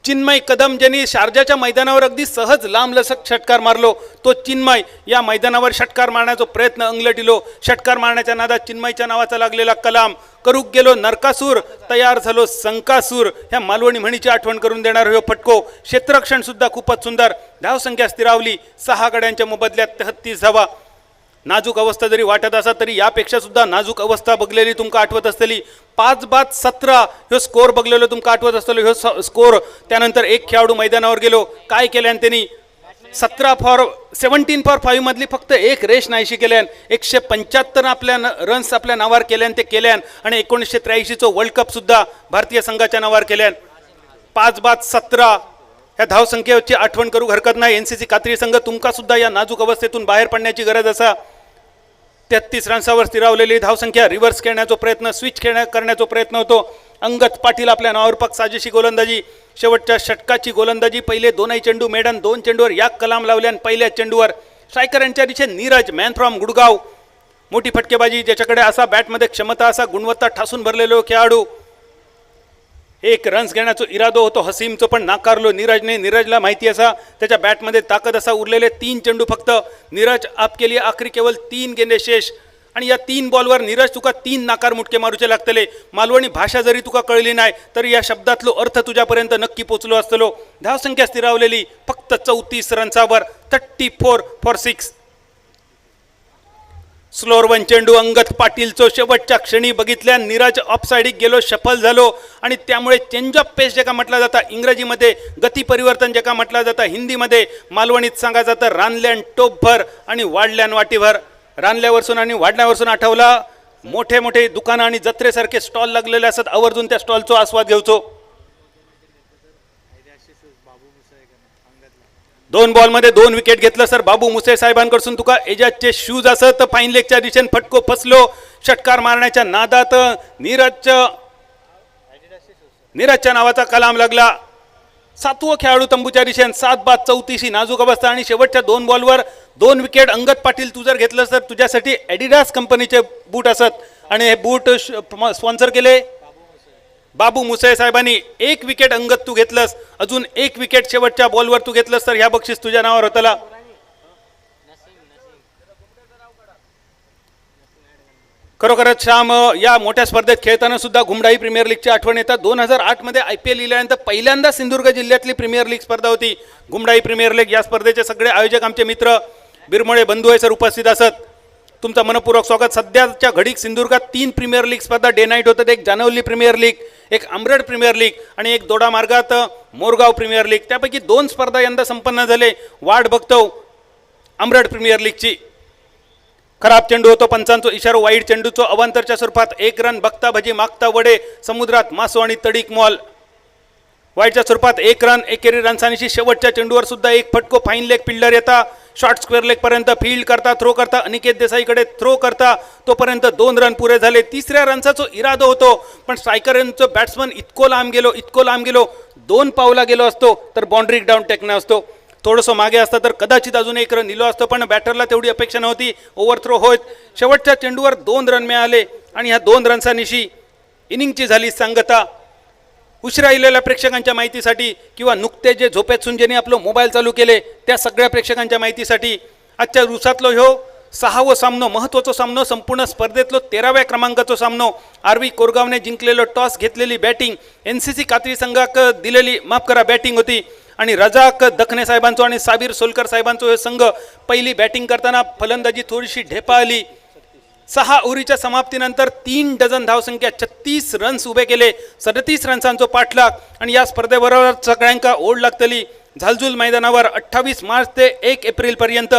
चिन्मय कदम ज्यांनी शारजाच्या मैदानावर अगदी सहज लांबलचक षटकार मारलो, तो चिन्मय या मैदानावर षटकार मारण्याचा प्रयत्न अंगलटिलो. षटकार मारण्याच्या नादात चिन्मयच्या नावाचा लागलेला कलाम. करूक गेलो नरकासूर, तयार झालो संकासूर, ह्या मालवणी म्हणीची आठवण करून देणार हो फटको. क्षेत्ररक्षण सुद्धा खूपच सुंदर. धावसंख्या स्थिरावली. 6 गड्यांच्या मोबदल्यात 33 धावा. नाजूक अवस्था जरी वाटत असत तरी यापेक्षा सुद्धा नाजूक अवस्था बघलेली तुमका आठवत असतली. 5-17 ह्यो स्कोर बघलेलो तुमका आठवत असतलो. ह्यो स्कोर त्यानंतर एक खेळाडू मैदानावर गेलो. काय केल्यान त्यांनी 17 फॉर 5 मधली फक्त एक रेष नाहीशी केल्यान. 175 आपल्या रन्स आपल्या नावावर केल्यान ते केल्यान आणि 1983 वर्ल्ड कप सुद्धा भारतीय संघाच्या नावावर केल्यान. 5-17 ह्या धावसंख्येची आठवण करू हरकत नाही. एनसीसी कात्री संघ तुमका सुद्धा या नाजूक अवस्थेतून बाहेर पडण्याची गरज असा. 33 रन्सावर स्थिरावलेली धावसंख्या. रिव्हर्स खेळण्याचा प्रयत्न, स्विच करण्याचा प्रयत्न होतो. अंगद पाटील आपल्या नावावर पक साजेशी गोलंदाजी. शेवटच्या षटकाची गोलंदाजी. पहिले 2 चेंडू मेडन 2 चेंडूवर या कलाम लावल्यान पहिल्या चेंडूवर स्ट्रायकर यांच्या दिशेने नीरज मॅन फ्रॉम गुडगाव. मोठी फटकेबाजी, ज्याच्याकडे असा बॅटमध्ये क्षमता, असा गुणवत्ता ठासून भरलेलो खेळाडू. 1 रन्स घेण्याचा इरादो होतो हसीमचं पण नाकारलो नीरजने. नीरजला माहिती असा त्याच्या बॅटमध्ये ताकद असा. उरलेले 3 चेंडू फक्त नीरज आप केली. आखरी केवळ 3 गेंदे शेष आणि या 3 बॉलवर नीरज तुका 3 नाकार मुटके मारूचे लागतले. मालवणी भाषा जरी तुका कळली नाही तरी या शब्दातलो अर्थ तुझ्यापर्यंत नक्की पोचलो असतलो. धावसंख्या स्थिरावलेली फक्त 34 रन्सावर. 34 फॉर 6. स्लोअर 1 चेंडू अंगद पाटीलचो शेवटच्या क्षणी बघितल्या नीरज ऑफसाईड गेलो, सफल झालो आणि त्यामुळे चेंज ऑफ पेस ज्याका म्हटला जाता इंग्रजीमध्ये, गती परिवर्तन ज्याका म्हटला जाता हिंदीमध्ये, मालवणीत सांगा जातं रानल्यान टोपभर आणि वाढल्यान वाटीभर. रानल्यावरसून आणि वाढल्यावरसून आठवला मोठे मोठे दुकानं आणि जत्रेसारखे स्टॉल लागलेले असत. आवर्जून त्या स्टॉलचा आस्वाद घेवचो. 2 बॉलमध्ये 2 विकेट घेतलं सर बाबू मुसे साहेबांकडून. तुका एजाजचे शूज असत. फाईन लेगच्या दिशेने फटको फसलो. षटकार मारण्याच्या नादात नीरजच्या नावाचा कलाम लागला. 7वं खेळाडू तंबूच्या दिशेने. 7-34 ही नाजूक अवस्था आणि शेवटच्या 2 बॉलवर 2 विकेट. अंगद पाटील तू जर घेतलं तर तुझ्यासाठी ॲडिडास कंपनीचे बूट असत आणि हे बूट स्पॉन्सर केले बाबू मुसे साहेबांनी. 1 विकेट अंगद तू घेतलंस, अजून 1 विकेट शेवटच्या बॉलवर तू घेतलंस तर ह्या बक्षीस तुझ्या नावावर होतला. खरोखरच श्याम या मोठ्या स्पर्धेत खेळताना सुद्धा घुमडाई प्रीमियर लीगची आठवण येतात. 2008 मध्ये IPL लिहिल्यानंतर पहिल्यांदा सिंधुदुर्ग जिल्ह्यातली प्रीमियर लीग स्पर्धा होती घुमडाई प्रीमियर लीग. या स्पर्धेचे सगळे आयोजक आमचे मित्र बिरमोळे बंधू हे सर उपस्थित असत. तुमचं मनपूर्वक स्वागत. सध्याच्या घडीक सिंधुदुर्गात 3 प्रीमियर लीग स्पर्धा डे नाईट होतात. एक जानवली प्रीमियर लीग, एक अमरड प्रीमियर लीग आणि एक दोडा मार्गात मोरगाव प्रीमियर लीग. त्यापैकी 2 स्पर्धा यंदा संपन्न झाले. वाट बघतो अमरड प्रीमियर लीगची. खराब चेंडू होतो, पंचांचो इशारो. वाईट चेंडूचो अवांतरच्या स्वरूपात 1 रन. बघता भजी मागता वडे, समुद्रात मासो आणि तडीक मॉल. वाईटच्या स्वरूपात 1 रन. एकेरी रनसानीशी शेवटच्या चेंडूवर सुद्धा 1 फटको. फाईन लेग फिल्डर येता शॉर्ट स्क्वेअर लेग पर्यंत फील्ड करता, थ्रो करता, अनिकेत देसाईकडे थ्रो करता, तोपर्यंत 2 रन पुरे झाले. 3ऱ्या रनचा इरादो होतो पण स्ट्रायकरचं बॅट्समन इतको लांब गेलो 2 पावला गेलो असतो तर बाउंड्री डाऊन टेकणं असतो. थोडंसं मागे असतं तर कदाचित अजून 1 रन दिलो असतो पण बॅटरला तेवढी अपेक्षा नव्हती. ओव्हरथ्रो होत शेवटच्या चेंडूवर 2 रन मिळाले आणि ह्या 2 रनसानिशी इनिंगची झाली सांगता. उशिरा आलेल्या प्रेक्षकांच्या माहितीसाठी किंवा नुकते जे झोपेतून ज्यांनी आपलं मोबाईल चालू केले त्या सगळ्या प्रेक्षकांच्या माहितीसाठी आजच्या दिवसातलो ह्यो 6वं सामनो, महत्त्वाचा सामनो, संपूर्ण स्पर्धेतलो 13व्या क्रमांकाचा सामनो. आरवी कोरगावने जिंकलेलो टॉस घेतलेली बॅटिंग, NCC कात्री संघाक दिलेली बॅटिंग होती आणि रजाक दखने साहेबांचो आणि साबीर सोलकर साहेबांचो हे संघ पहिली बॅटिंग करताना फलंदाजी थोडीशी ढेपा आली. 6 ओव्हरीच्या समाप्तीनंतर 3 डझन धावसंख्या 36 रन्स उभे केले. 37 रन्सांचो पाठलाग आणि या स्पर्धेबरोबर सगळ्यांका ओढ लागतली. झालझुल मैदानावर 28 मार्च ते 1 एप्रिल पर्यंत.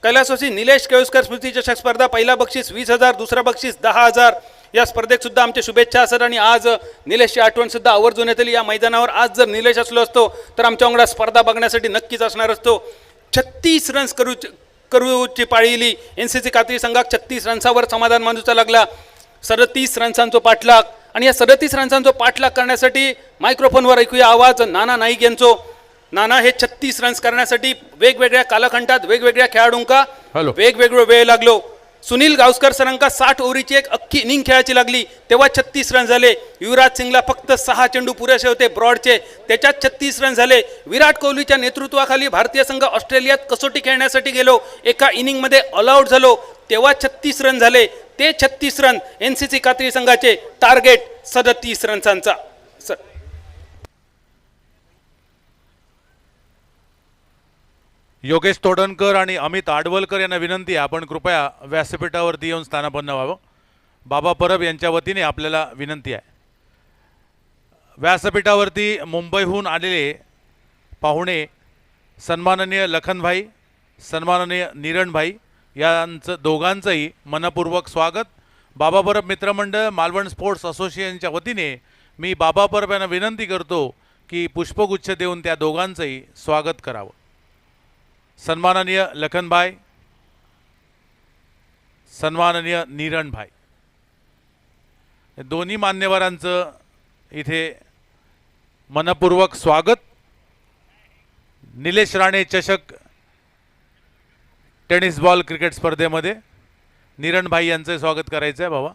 कैलासवासी निलेश केळुसकर स्मृती चषक स्पर्धा, पहिला बक्षीस 20,000, दुसरा बक्षीस 10,000. या स्पर्धेत सुद्धा आमच्या शुभेच्छा असत आणि आज निलेशची आठवण सुद्धा आवर्जून येतली. या मैदानावर आज जर निलेश असलो असतो तर आमच्या अंगडा स्पर्धा बघण्यासाठी नक्कीच असणार असतो. 36 रन्स करूची पाळीली. NCC कात्री संघाक 36 रन्सावर समाधान मानूचा लागला. 37 रन्सांचो पाठलाग आणि या 37 रन्सांचो पाठलाग करण्यासाठी मायक्रोफोनवर ऐकूया आवाज नाना नाईक यांचो. नाना, हे 36 रन्स करण्यासाठी वेगवेगळ्या कालखंडात वेगवेगळ्या खेळाडूंका वेगवेगळं वेळ लागलो. सुनील गावस्कर सरांका 60 ओव्हरीची एक अख्खी इनिंग खेळायची लागली, तेव्हा 36 रन झाले. युवराज सिंगला फक्त 6 चेंडू पुरेसे होते ब्रॉडचे, त्याच्यात 36 रन झाले. विराट कोहलीच्या नेतृत्वाखाली भारतीय संघ ऑस्ट्रेलियात कसोटी खेळण्यासाठी गेलो, एका इनिंगमध्ये ऑल आउट झालो, तेव्हा 36 रन झाले. ते 36 रन NCC कात्री संघाचे टार्गेट 37 रन्सांचा. योगेश तोडणकर आणि अमित आडवलकर यांना विनंती आहे, आपण कृपया व्यासपीठावरती येऊन स्थानापन्न व्हावं. बाबा परब यांच्या वतीने आपल्याला विनंती आहे. व्यासपीठावरती मुंबईहून आलेले पाहुणे सन्माननीय लखनभाई, सन्माननीय नीरणभाई यांचं दोघांचंही मनपूर्वक स्वागत. बाबा परब मित्रमंडळ मालवण स्पोर्ट्स असोसिएशनच्या वतीने मी बाबा परब यांना विनंती करतो की पुष्पगुच्छ देऊन त्या दोघांचंही स्वागत करावं. सन्माननीय लखनभाई, सन्माननीय नीरणभाई, दोन्ही मान्यवरांचं इथे मनपूर्वक स्वागत. निलेश राणे चषक टेनिस बॉल क्रिकेट स्पर्धेमध्ये नीरणभाई यांचं स्वागत करायचं आहे. बाबा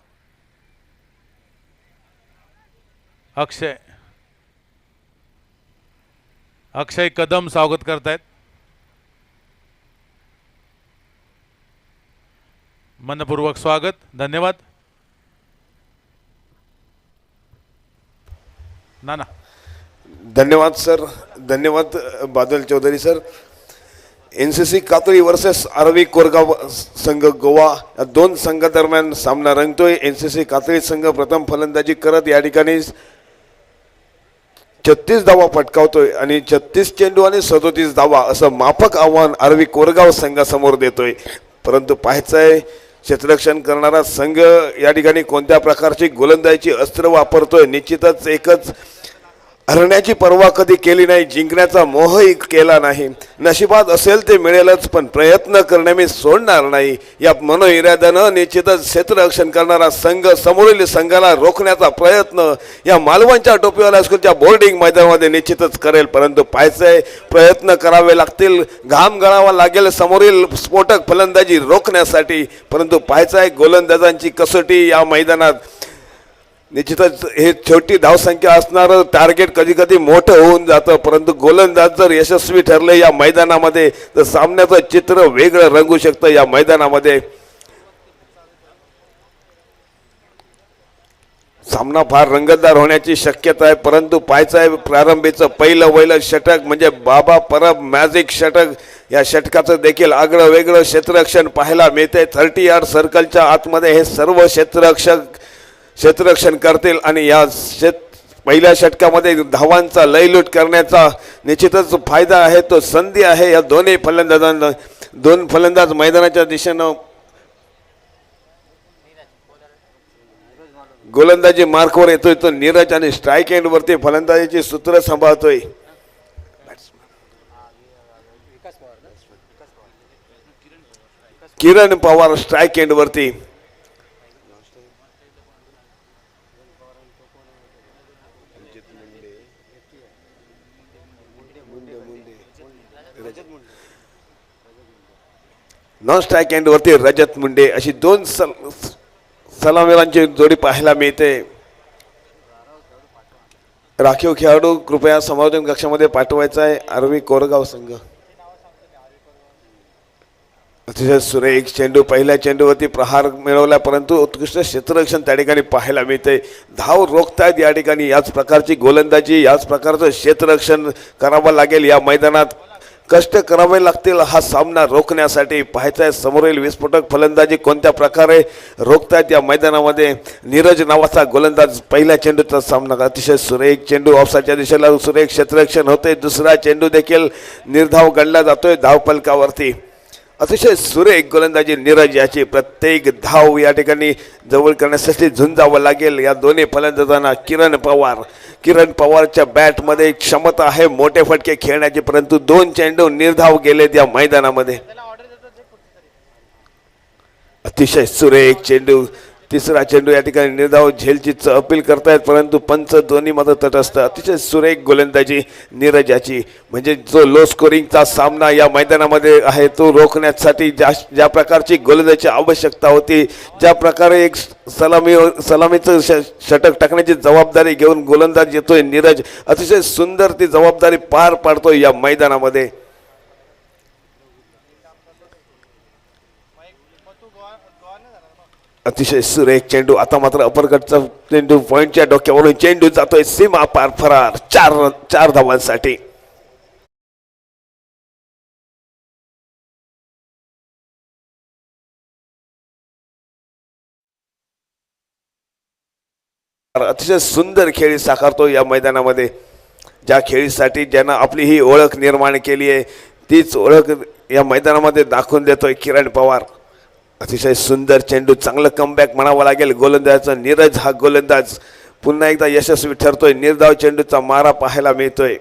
अक्षय कदम स्वागत करतायत. मनपूर्वक स्वागत, धन्यवाद. नाना. धन्यवाद सर, धन्यवाद Badal Chaudhari sir. NCC Katali versus Aravi Korgaon संघ गोवा या दोन संघादरम्यान सामना रंगतोय. NCC कातळी संघ प्रथम फलंदाजी करत या ठिकाणी 36 धावा पटकावतोय आणि 36 चेंडू आणि 37 धावा असं माफक आव्हान आरवी कोरगाव संघासमोर देतोय. परंतु पाहायचंय क्षेत्ररक्षण करणारा संघ या ठिकाणी कोणत्या प्रकारची गोलंदाजीची अस्त्र वापरतोय. निश्चितच एकच हरण्याची पर्वा कधी केली नाही, जिंकण्याचा मोहही केला नाही. नशिबात असेल ते मिळेलच, पण प्रयत्न करणे मी सोडणार नाही या मनोइराद्यानं निश्चितच क्षेत्ररक्षण करणारा संघ समोरील संघाला रोखण्याचा प्रयत्न या मालवणच्या टोपीवाला स्कूलच्या बोर्डिंग मैदानामध्ये निश्चितच करेल. परंतु पाहायचंय प्रयत्न करावे लागतील, घाम गळावा लागेल समोरील स्फोटक फलंदाजी रोखण्यासाठी. परंतु पाहायचंय गोलंदाजांची कसोटी या मैदानात. निश्चितच हे छोटी धावसंख्या असणारं टार्गेट कधी कधी मोठं होऊन जातं, परंतु गोलंदाज जर यशस्वी ठरले या मैदानामध्ये तर सामन्याचं चित्र वेगळं रंगू शकतं. या मैदानामध्ये सामना फार रंगतदार होण्याची शक्यता आहे. परंतु पाहायचं आहे प्रारंभीचं पहिलं षटक म्हणजे बाबा परब मॅजिक षटक. या षटकाचं देखील आगळं वेगळं क्षेत्ररक्षण पाहायला मिळते. 30 यार्ड सर्कलच्या आतमध्ये हे सर्व क्षेत्ररक्षण करतील आणि या पहिल्या षटकामध्ये धावांचा लयलूट करण्याचा निश्चितच फायदा आहे, तो संधी आहे या दोन्ही फलंदाजांना. दोन फलंदाज मैदानाच्या दिशेनं गोलंदाजी मार्कवर येतोय तो नीरज आणि स्ट्राईक एंड वरती फलंदाजीची सूत्र सांभाळतोय किरण पवार. स्ट्राईक एंड वरती नॉन स्ट्राईक एंड वरती रजत मुंडे. अशी दोन सलामीरांची जोडी पाहायला मिळते. राखीव खेळाडू कृपया समायोजन कक्षामध्ये पाठवायचा आहे आरवी कोरगाव संघ. अतिशय सुरेख चेंडू, पहिल्या चेंडूवरती प्रहार मिळवला, परंतु उत्कृष्ट क्षेत्ररक्षण त्या ठिकाणी पाहायला मिळते. धाव रोखतायत या ठिकाणी. याच प्रकारची गोलंदाजी, याच प्रकारचं क्षेत्ररक्षण करावं लागेल या मैदानात. कष्ट करावे लागतील हा सामना रोखण्यासाठी. पाहायचं समोरील विस्फोटक फलंदाजी कोणत्या प्रकारे रोखतायत या मैदानामध्ये. नीरज नावाचा गोलंदाज. पहिल्या चेंडूचा सामना अतिशय सुरेख चेंडू ऑफसाईडच्या दिशेला सुरेख क्षेत्ररक्षण होते. दुसरा चेंडू देखील निर्धाव गणला जातोय धावफलकावरती. अतिशय सुरेख गोलंदाजी नीरज याची. प्रत्येक धाव या ठिकाणी जवळ करण्यासाठी झुंजावं लागेल या दोन्ही फलंदाजांना. किरण पवारच्या बॅटमध्ये क्षमता आहे मोठे फटके खेळण्याची, परंतु 2 चेंडू निर्धाव गेलेत या मैदानामध्ये. अतिशय सुरेख चेंडू. तिसरा चेंडू या ठिकाणी निर्धाव झेलची अपील करतायत, परंतु पंच दोन्ही मध्ये तटस्थ. अतिशय सुरेख गोलंदाजी नीरज याची. म्हणजे जो लो स्कोरिंगचा सामना या मैदानामध्ये आहे तो रोखण्यासाठी ज्या प्रकारची गोलंदाजीची आवश्यकता होती, ज्या प्रकारे एक सलामीचं षटक टाकण्याची जबाबदारी घेऊन गोलंदाज येतोय नीरज, अतिशय सुंदर ती जबाबदारी पार पाडतोय या मैदानामध्ये. अतिशय सुरेख चेंडू. आता मात्र अपरकटचा चेंडू पॉइंटच्या डोक्यावरून चेंडू जातोय सीमा पार फरार. 4 धावांसाठी. अतिशय सुंदर खेळी साकारतो या मैदानामध्ये. ज्या खेळीसाठी ज्यांना आपली ही ओळख निर्माण केली आहे तीच ओळख या मैदानामध्ये दाखवून देतोय किरण पवार. अतिशय सुंदर चेंडू. चांगलं कमबॅक म्हणावं लागेल गोलंदाजाचा. नीरज हा गोलंदाज पुन्हा एकदा यशस्वी ठरतोय. निर्धाव चेंडूचा मारा पाहायला मिळतोय.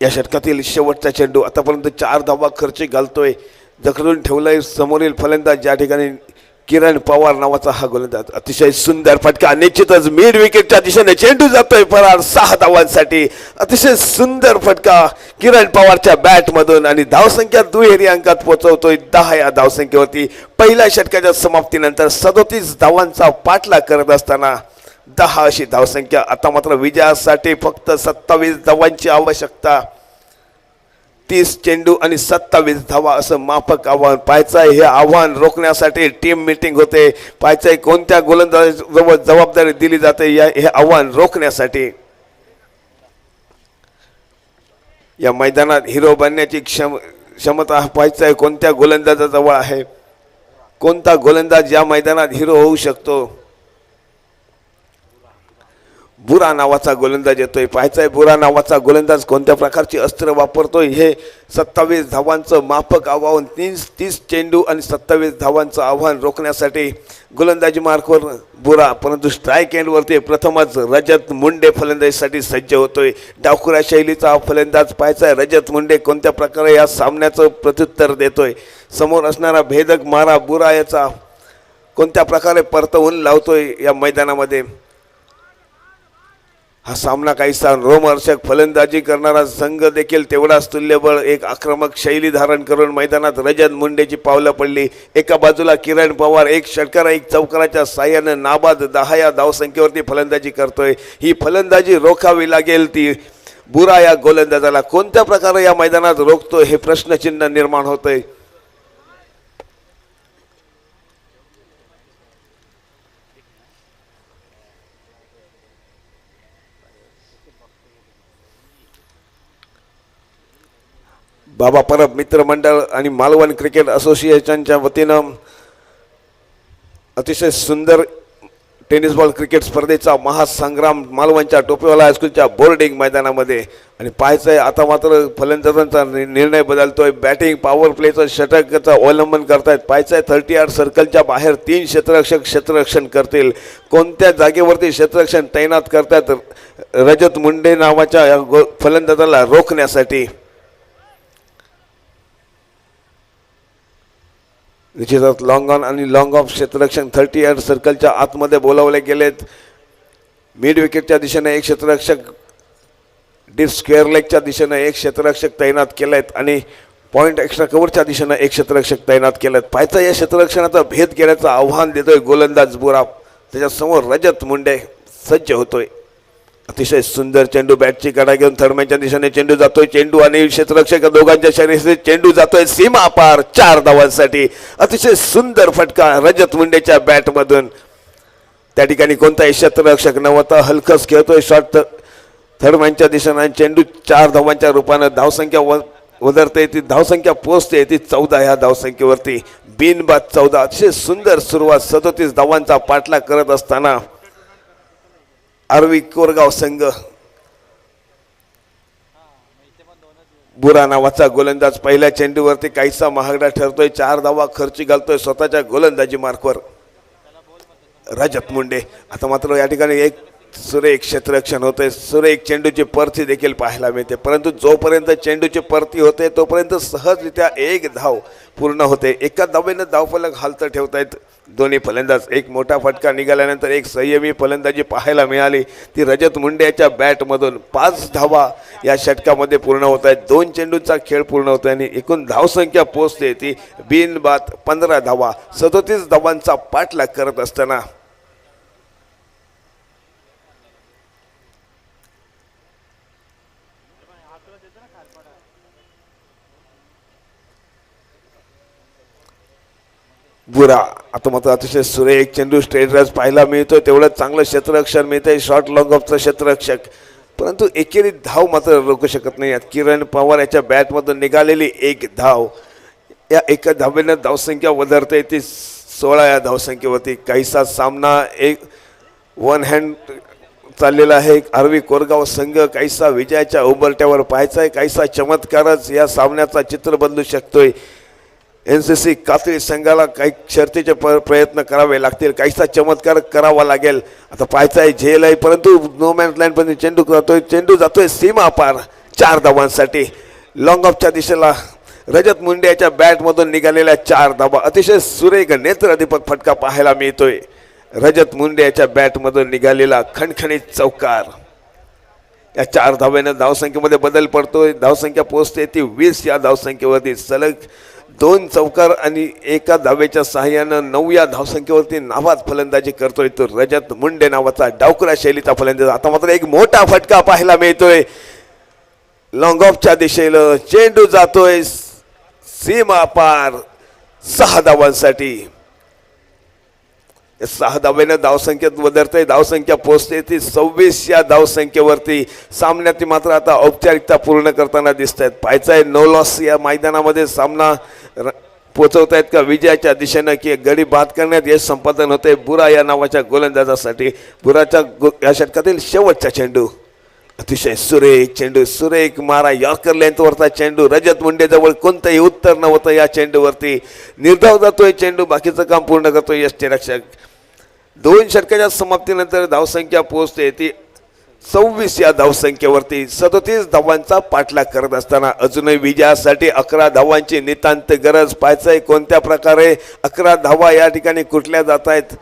या षटकातील शेवटचा चेंडू. आतापर्यंत 4 धावा खर्ची घालतोय. जखडून ठेवलाय समोरील फलंदाज या ठिकाणी किरण पवार नावाचा हा गोलंदाज. अतिशय सुंदर फटका. निश्चितच मिड विकेटच्या दिशेने चेंडू जातोय फरार 6 धावांसाठी. अतिशय सुंदर फटका किरण पवारच्या बॅट मधून आणि धावसंख्या दुहेरी अंकात पोहोचवतोय 10 या धावसंख्येवरती. पहिल्या षटकाच्या समाप्तीनंतर 37 धावांचा पाठलाग करत असताना 10 अशी धावसंख्या. आता मात्र विजयासाठी फक्त 27 धावांची आवश्यकता. 30 चेंडू आणि 27 धावा असं माफक आव्हान. पाहायचंय हे आव्हान रोखण्यासाठी टीम मीटिंग होते. पाहायचंय कोणत्या गोलंदाजाजवळ जबाबदारी दिली जाते हे आव्हान रोखण्यासाठी. या मैदानात हिरो बनण्याची क्षमता पाहायचंय कोणत्या गोलंदाजाजवळ आहे. कोणता गोलंदाज या मैदानात हिरो होऊ शकतो. बुरा नावाचा गोलंदाज येतोय. पाहायचाय बुरा नावाचा गोलंदाज कोणत्या प्रकारची अस्त्र वापरतोय. हे 27 धावांचं माफक आव्हान. 30 चेंडू आणि 27 धावांचं आव्हान रोखण्यासाठी गोलंदाजी मार्कवर बुरा, परंतु स्ट्राईक एंडवरती प्रथमच रजत मुंडे फलंदाजीसाठी सज्ज होतोय. डावखुऱ्या शैलीचा फलंदाज पाहायचाय रजत मुंडे कोणत्या प्रकारे या सामन्याचं प्रत्युत्तर देतोय. समोर असणारा भेदक मारा बुरा याचा कोणत्या प्रकारे परतवून लावतोय या मैदानामध्ये. हा सामना काहीसा रोमहर्षक फलंदाजी करणारा संघ देखील तेवढाच तुल्यबळ एक आक्रमक शैली धारण करून मैदानात रजत मुंडेची पावलं पडली. एका बाजूला किरण पवार एक षटकार एक चौकाराच्या साह्यानं नाबाद 10 या धावसंख्येवरती फलंदाजी करतोय. ही फलंदाजी रोखावी लागेल ती बुरा या गोलंदाजाला. कोणत्या प्रकारे या मैदानात रोखतोय हे प्रश्नचिन्ह निर्माण होतंय. बाबा परब मित्रमंडळ आणि मालवण क्रिकेट असोसिएशनच्या वतीनं अतिशय सुंदर टेनिस बॉल क्रिकेट स्पर्धेचा महासंग्राम मालवणच्या टोपेवाला हायस्कूलच्या बोर्डिंग मैदानामध्ये. आणि पाहायचंय आता मात्र फलंदाजांचा निर्णय बदलतोय. बॅटिंग पॉवर प्लेचं षटकाचं अवलंबन करतायत. पाहायचंय 30 सर्कलच्या बाहेर 3 क्षेत्ररक्षण करतील. कोणत्या जागेवरती क्षेत्ररक्षण तैनात करतात रजत मुंडे नावाच्या फलंदाजाला रोखण्यासाठी. निश्चितच लॉंग ऑन आणि लॉंग ऑफ क्षेत्ररक्षण 30 सर्कलच्या आतमध्ये बोलावले गेलेत. मिड विकेटच्या दिशेने एक क्षेत्ररक्षक, डीप स्क्वेअर लेगच्या दिशेने एक क्षेत्ररक्षक तैनात केलेत आणि पॉइंट एक्स्ट्रा कव्हरच्या दिशेने एक क्षेत्ररक्षक तैनात केलेत. पाहायचं या क्षेत्ररक्षणाचा भेद केल्याचं आव्हान देतोय गोलंदाज बुरा. त्याच्यासमोर रजत मुंडे सज्ज होतोय. अतिशय सुंदर चेंडू बॅटची कडा घेऊन थर्डमॅनच्या दिशेने चेंडू जातोय. चेंडू आणि क्षेत्ररक्षक दोघांच्या शरीरात चेंडू जातोय सीमा पार 4 धावांसाठी. अतिशय सुंदर फटका रजत मुंडेच्या बॅटमधून. त्या ठिकाणी कोणताही क्षेत्ररक्षक नव्हता, हलकस खेळतोय शॉट थर्डमॅनच्या दिशेने. चेंडू 4 धावांच्या रूपानं धावसंख्या उधरते, ती धावसंख्या पोहोचते ती 14 ह्या धावसंख्येवरती. बिनबाद 14. अतिशय सुंदर सुरुवात 37 धावांचा पाठलाग करत असताना आरवी कोरगाव संघ. बुरा नावाचा गोलंदाज पहिल्या चेंडूवरती काहीसा महागडा ठरतोय. 4 धावा खर्ची घालतोय स्वतःच्या गोलंदाजी मार्कवर रजत मुंडे. आता मात्र या ठिकाणी एक सुरेख क्षेत्ररक्षण होते, सुरेख चेंडूची परती देखील पाहायला मिळते. परंतु जोपर्यंत चेंडूची परती होते तोपर्यंत सहजरित्या 1 धाव पूर्ण होते. एका धावेनं धावफलक हालत ठेवतायत दोन्ही फलंदाज. एक मोठा फटका निघाल्यानंतर एक संयमी फलंदाजी पाहायला मिळाली ती रजत मुंडे याच्या बॅटमधून. 5 धावा या षटकामध्ये पूर्ण होत आहेत. 2 चेंडूचा खेळ पूर्ण होतोय आणि एकूण धावसंख्या पोहोचते ती बिनबाद 15 धावा. 37 धावांचा पाठलाग करत असताना बुरा. आता मात्र अतिशय सुरेख चेंडू स्ट्रेट रस पाहायला मिळतोय. तेवढं चांगलं क्षेत्ररक्षण मिळतंय शॉर्ट लॉंग ऑफचं क्षेत्ररक्षक. परंतु एकेरी धाव मात्र रोखू शकत नाही. किरण पवार याच्या बॅटमधून निघालेली 1 धाव. या एका धावेनं धावसंख्या वधारते ती 16 या धावसंख्येवरती. काहीसा सामना एक 1 हँड चाललेला आहे. आरवी कोरगाव संघ काहीसा विजयाच्या उंबरठ्यावर पाहायचा आहे. काहीसा चमत्कारच या सामन्याचा चित्र बदलू शकतोय. NCC कात्री संघाला काही शर्तीचे प्रयत्न करावे लागतील, काहीसा चमत्कार करावा लागेल. आता पाहायचा आहे झेल आहे, परंतु नो मॅन्स लाईन पण चेंडू जातोय सीमा पार 4 धावांसाठी. लॉंग ऑफच्या दिशेला रजत मुंडे याच्या बॅटमधून निघालेल्या 4 धावा. अतिशय सुरेख नेत्रदीपक फटका पाहायला मिळतोय. रजत मुंडे याच्या बॅटमधून निघालेला खणखणीत चौकार. या 4 धावेनं धावसंख्येमध्ये बदल पडतोय. धावसंख्या पोहोचते ती 20 या धावसंख्येवरती. सलग 2 चौकार आणि एका धावेच्या सहाय्यानं 9 या धावसंख्येवरती नावाज फलंदाजी करतोय तो रजत मुंडे नावाचा डावखुरा शैलीचा फलंदाज. आता मात्र एक मोठा फटका पाहायला मिळतोय. लॉंग ऑफच्या दिशेला चेंडू जातोय सीमा पार 6 धावांसाठी. 6 धावेनं धावसंख्येत वधरते. धावसंख्या पोहोचते ती 26 या धावसंख्येवरती. सामन्यात मात्र आता औपचारिकता पूर्ण करताना दिसत आहेत. पाहायचा आहे नो लॉस या मैदानामध्ये सामना पोचवतायत का विजयाच्या दिशेनं की गडी बाद करण्यात यश संपादन होते बुरा या नावाच्या गोलंदाजासाठी. बुराच्या या षटकातील शेवटचा चेंडू. अतिशय सुरेख चेंडू, सुरेख मारा, यॉर्कर लेंथवरचा चेंडू. रजत मुंडे जवळ कोणतंही उत्तर नव्हतं या चेंडूवरती. निर्धाव जातोय चेंडू, बाकीचं काम पूर्ण करतोय यष्टीरक्षक. 2 षटकाच्या समाप्तीनंतर धावसंख्या पोहोचते ती 26 या धावसंख्येवरती. 37 धावांचा पाठलाग करत असताना अजूनही विजयासाठी 11 धावांची नितांत गरज. पाहायचंय कोणत्या प्रकारे 11 धावा या ठिकाणी कुठल्या जात आहेत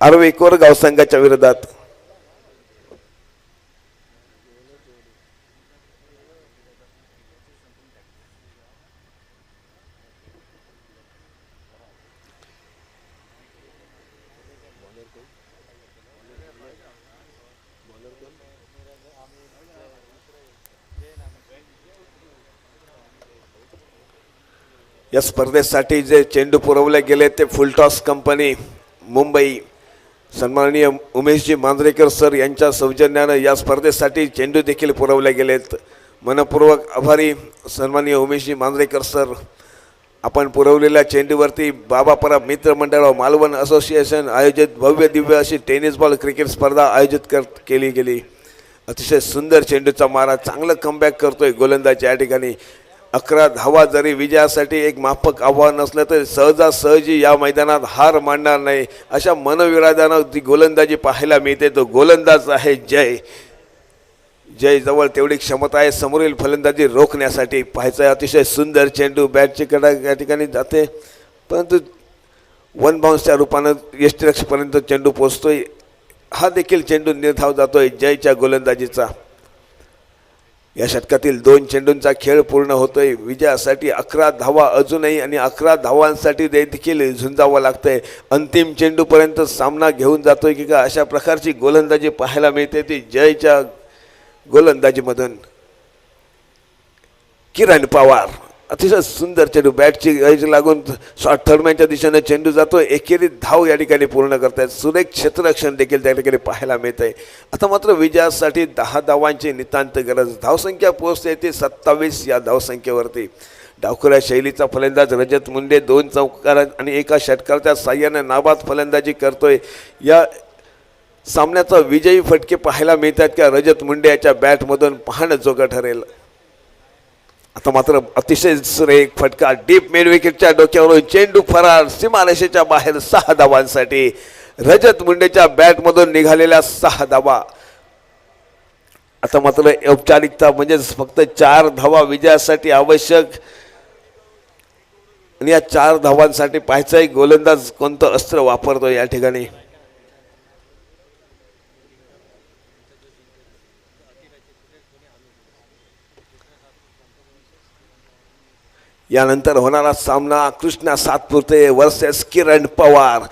आरवी कोरगाव संघाच्या विरोधात. या स्पर्धेसाठी जे चेंडू पुरवले गेले ते फुलटॉस कंपनी मुंबई सन्माननीय उमेशजी मांजरेकर सर यांच्या सौजन्यानं या स्पर्धेसाठी चेंडू देखील पुरवले गेलेत. मनपूर्वक आभारी सन्माननीय उमेशजी मांजरेकर सर. आपण पुरवलेल्या चेंडूवरती बाबापरा मित्रमंडळ व मालवण असोसिएशन आयोजित भव्य दिव्य अशी टेनिस बॉल क्रिकेट स्पर्धा आयोजित केली गेली. अतिशय सुंदर चेंडूचा मारा, चांगलं कमबॅक करतोय गोलंदाज या ठिकाणी. 11 धावा जरी विजयासाठी एक माफक आव्हान नसलं तरी सहजासहजी या मैदानात हार मानणार नाही अशा मनविरादानं ती गोलंदाजी पाहायला मिळते. तो गोलंदाज आहे जय. जय जवळ तेवढी क्षमता आहे समोरील फलंदाजी रोखण्यासाठी. पाहायचं अतिशय सुंदर चेंडू बॅटची कडा या ठिकाणी जाते, परंतु 1 बाउन्सच्या रूपानं यष्टीरक्षकपर्यंत चेंडू पोचतोय. हा देखील चेंडू निर्धाव जातोय जयच्या गोलंदाजीचा. या षटकातील 2 चेंडूंचा खेळ पूर्ण होतोय. विजयासाठी 11 धावा अजूनही आणि 11 धावांसाठी देखील झुंजावं लागतंय. अंतिम चेंडूपर्यंत सामना घेऊन जातोय की का, अशा प्रकारची गोलंदाजी पाहायला मिळते ती जयच्या गोलंदाजीमधून. किरण पवार अतिशय सुंदर चेंडू, बॅटची गैज लागून शॉर्ट थर्डमॅनच्या दिशेने चेंडू जातोय. एकेरी धाव या ठिकाणी पूर्ण करतायत. सुरेख क्षेत्ररक्षण देखील त्या ठिकाणी पाहायला मिळत आहे. आता मात्र विजयासाठी 10 धावांची नितांत गरज. धावसंख्या पोहोचते ती 27 या धावसंख्येवरती. डावखुऱ्या शैलीचा फलंदाज रजत मुंडे 2 चौकार आणि 1 षटकाराच्या साह्याने नाबाद फलंदाजी करतोय. या सामन्याचा विजयी फटके पाहायला मिळतात का रजत मुंडे याच्या बॅटमधून पाहणं जोगं ठरेल. आता मात्र अतिशय सुरेख फटका, डीप मिड विकेटच्या डोक्यावरून चेंडू फरार, सीमारेषेच्या बाहेर 6 धावांसाठी. रजत मुंडेच्या बॅटमधून निघालेल्या 6 धावा. आता मात्र औपचारिकता म्हणजे फक्त 4 धावा विजयासाठी आवश्यक आणि या 4 धावांसाठी पाहायचंय गोलंदाज कोणतं अस्त्र वापरतो या ठिकाणी. यानंतर होणारा सामना कृष्णा सातपुते वर्सेस किरण पवार.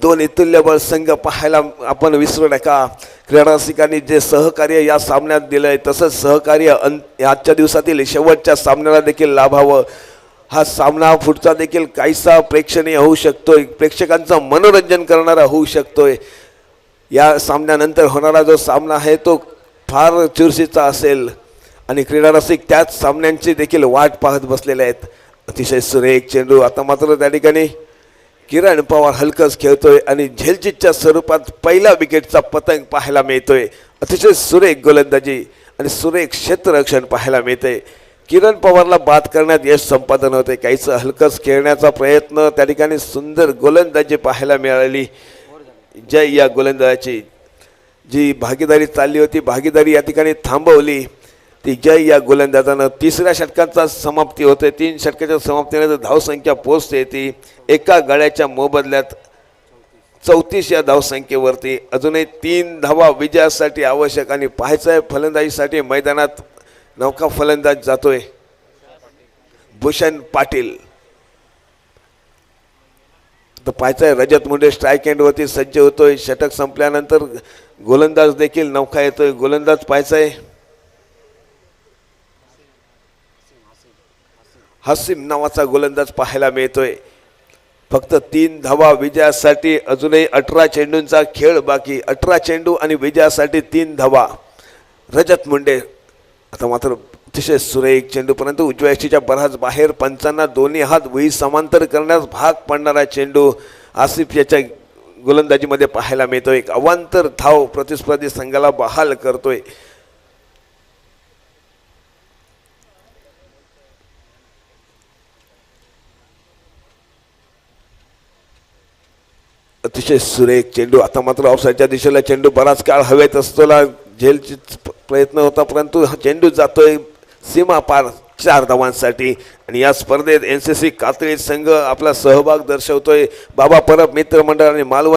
2 तुल्यबळ संघ पाहायला आपण विसरू नका. क्रीडा रसिकांनी जे सहकार्य या सामन्यात दिलंय तसंच सहकार्य आजच्या दिवसातील शेवटच्या सामन्याला देखील लाभावं. हा सामना पुढचा देखील काहीसा प्रेक्षणीय होऊ शकतोय, प्रेक्षकांचं मनोरंजन करणारा होऊ शकतोय. या सामन्यानंतर होणारा जो सामना आहे तो फार चुरशीचा असेल आणि क्रीडा रसिक त्याच सामन्यांची देखील वाट पाहत बसलेले आहेत. अतिशय सुरेख चेंडू. आता मात्र त्या ठिकाणी किरण पवार हलकच खेळतोय आणि झेलचितच्या स्वरूपात पहिला विकेटचा पतंग पाहायला मिळतोय. अतिशय सुरेख गोलंदाजी आणि सुरेख क्षेत्ररक्षण पाहायला मिळते. किरण पवारला बाद करण्यात यश संपादन होते. काहीचं हलकच खेळण्याचा प्रयत्न, त्या ठिकाणी सुंदर गोलंदाजी पाहायला मिळाली. जय या गोलंदाजाची जी भागीदारी चालली होती, भागीदारी या ठिकाणी थांबवली ती जय या गोलंदाजानं. 3ऱ्या षटकाचा समाप्ती होते. 3 षटकाच्या समाप्तीनंतर धावसंख्या पोहोचते ती 1 गड्याच्या मोबदल्यात 34 या धावसंख्येवरती. अजूनही 3 धावा विजयासाठी आवश्यक आणि पाहायचं आहे फलंदाजीसाठी मैदानात नौका फलंदाज जातोय भूषण पाटील. तर पाहायचं आहे रजत मुंडे स्ट्राईक एंडवरती सज्ज होतोय. षटक संपल्यानंतर गोलंदाज देखील नौका येतोय. गोलंदाज पाहायचं आहे हसीम नावाचा गोलंदाज पाहायला मिळतोय. फक्त 3 धावा विजयासाठी. अजूनही 18 चेंडूंचा खेळ बाकी. 18 चेंडू आणि विजयासाठी 3 धावा. रजत मुंडे आता मात्र अतिशय सुरेख चेंडू, परंतु उजव्या यष्टीच्या बराच बाहेर. पंचांना दोन्ही हात भुई समांतर करण्यास भाग पडणारा चेंडू आसिफ याच्या गोलंदाजीमध्ये पाहायला मिळतोय. एक अवांतर धाव प्रतिस्पर्धी संघाला बहाल करतोय. अतिशय सुरेख चेंडू. आता मात्र ऑफसाईडच्या दिशेला चेंडू बराच काळ हवेत असतोला झेलची प्रयत्न होता, परंतु हा चेंडू जातोय सीमा पार 4 धावांसाठी. आणि या स्पर्धेत NCC कातळी संघ आपला सहभाग दर्शवतोय. बाबा परब मित्रमंडळ आणि मालवण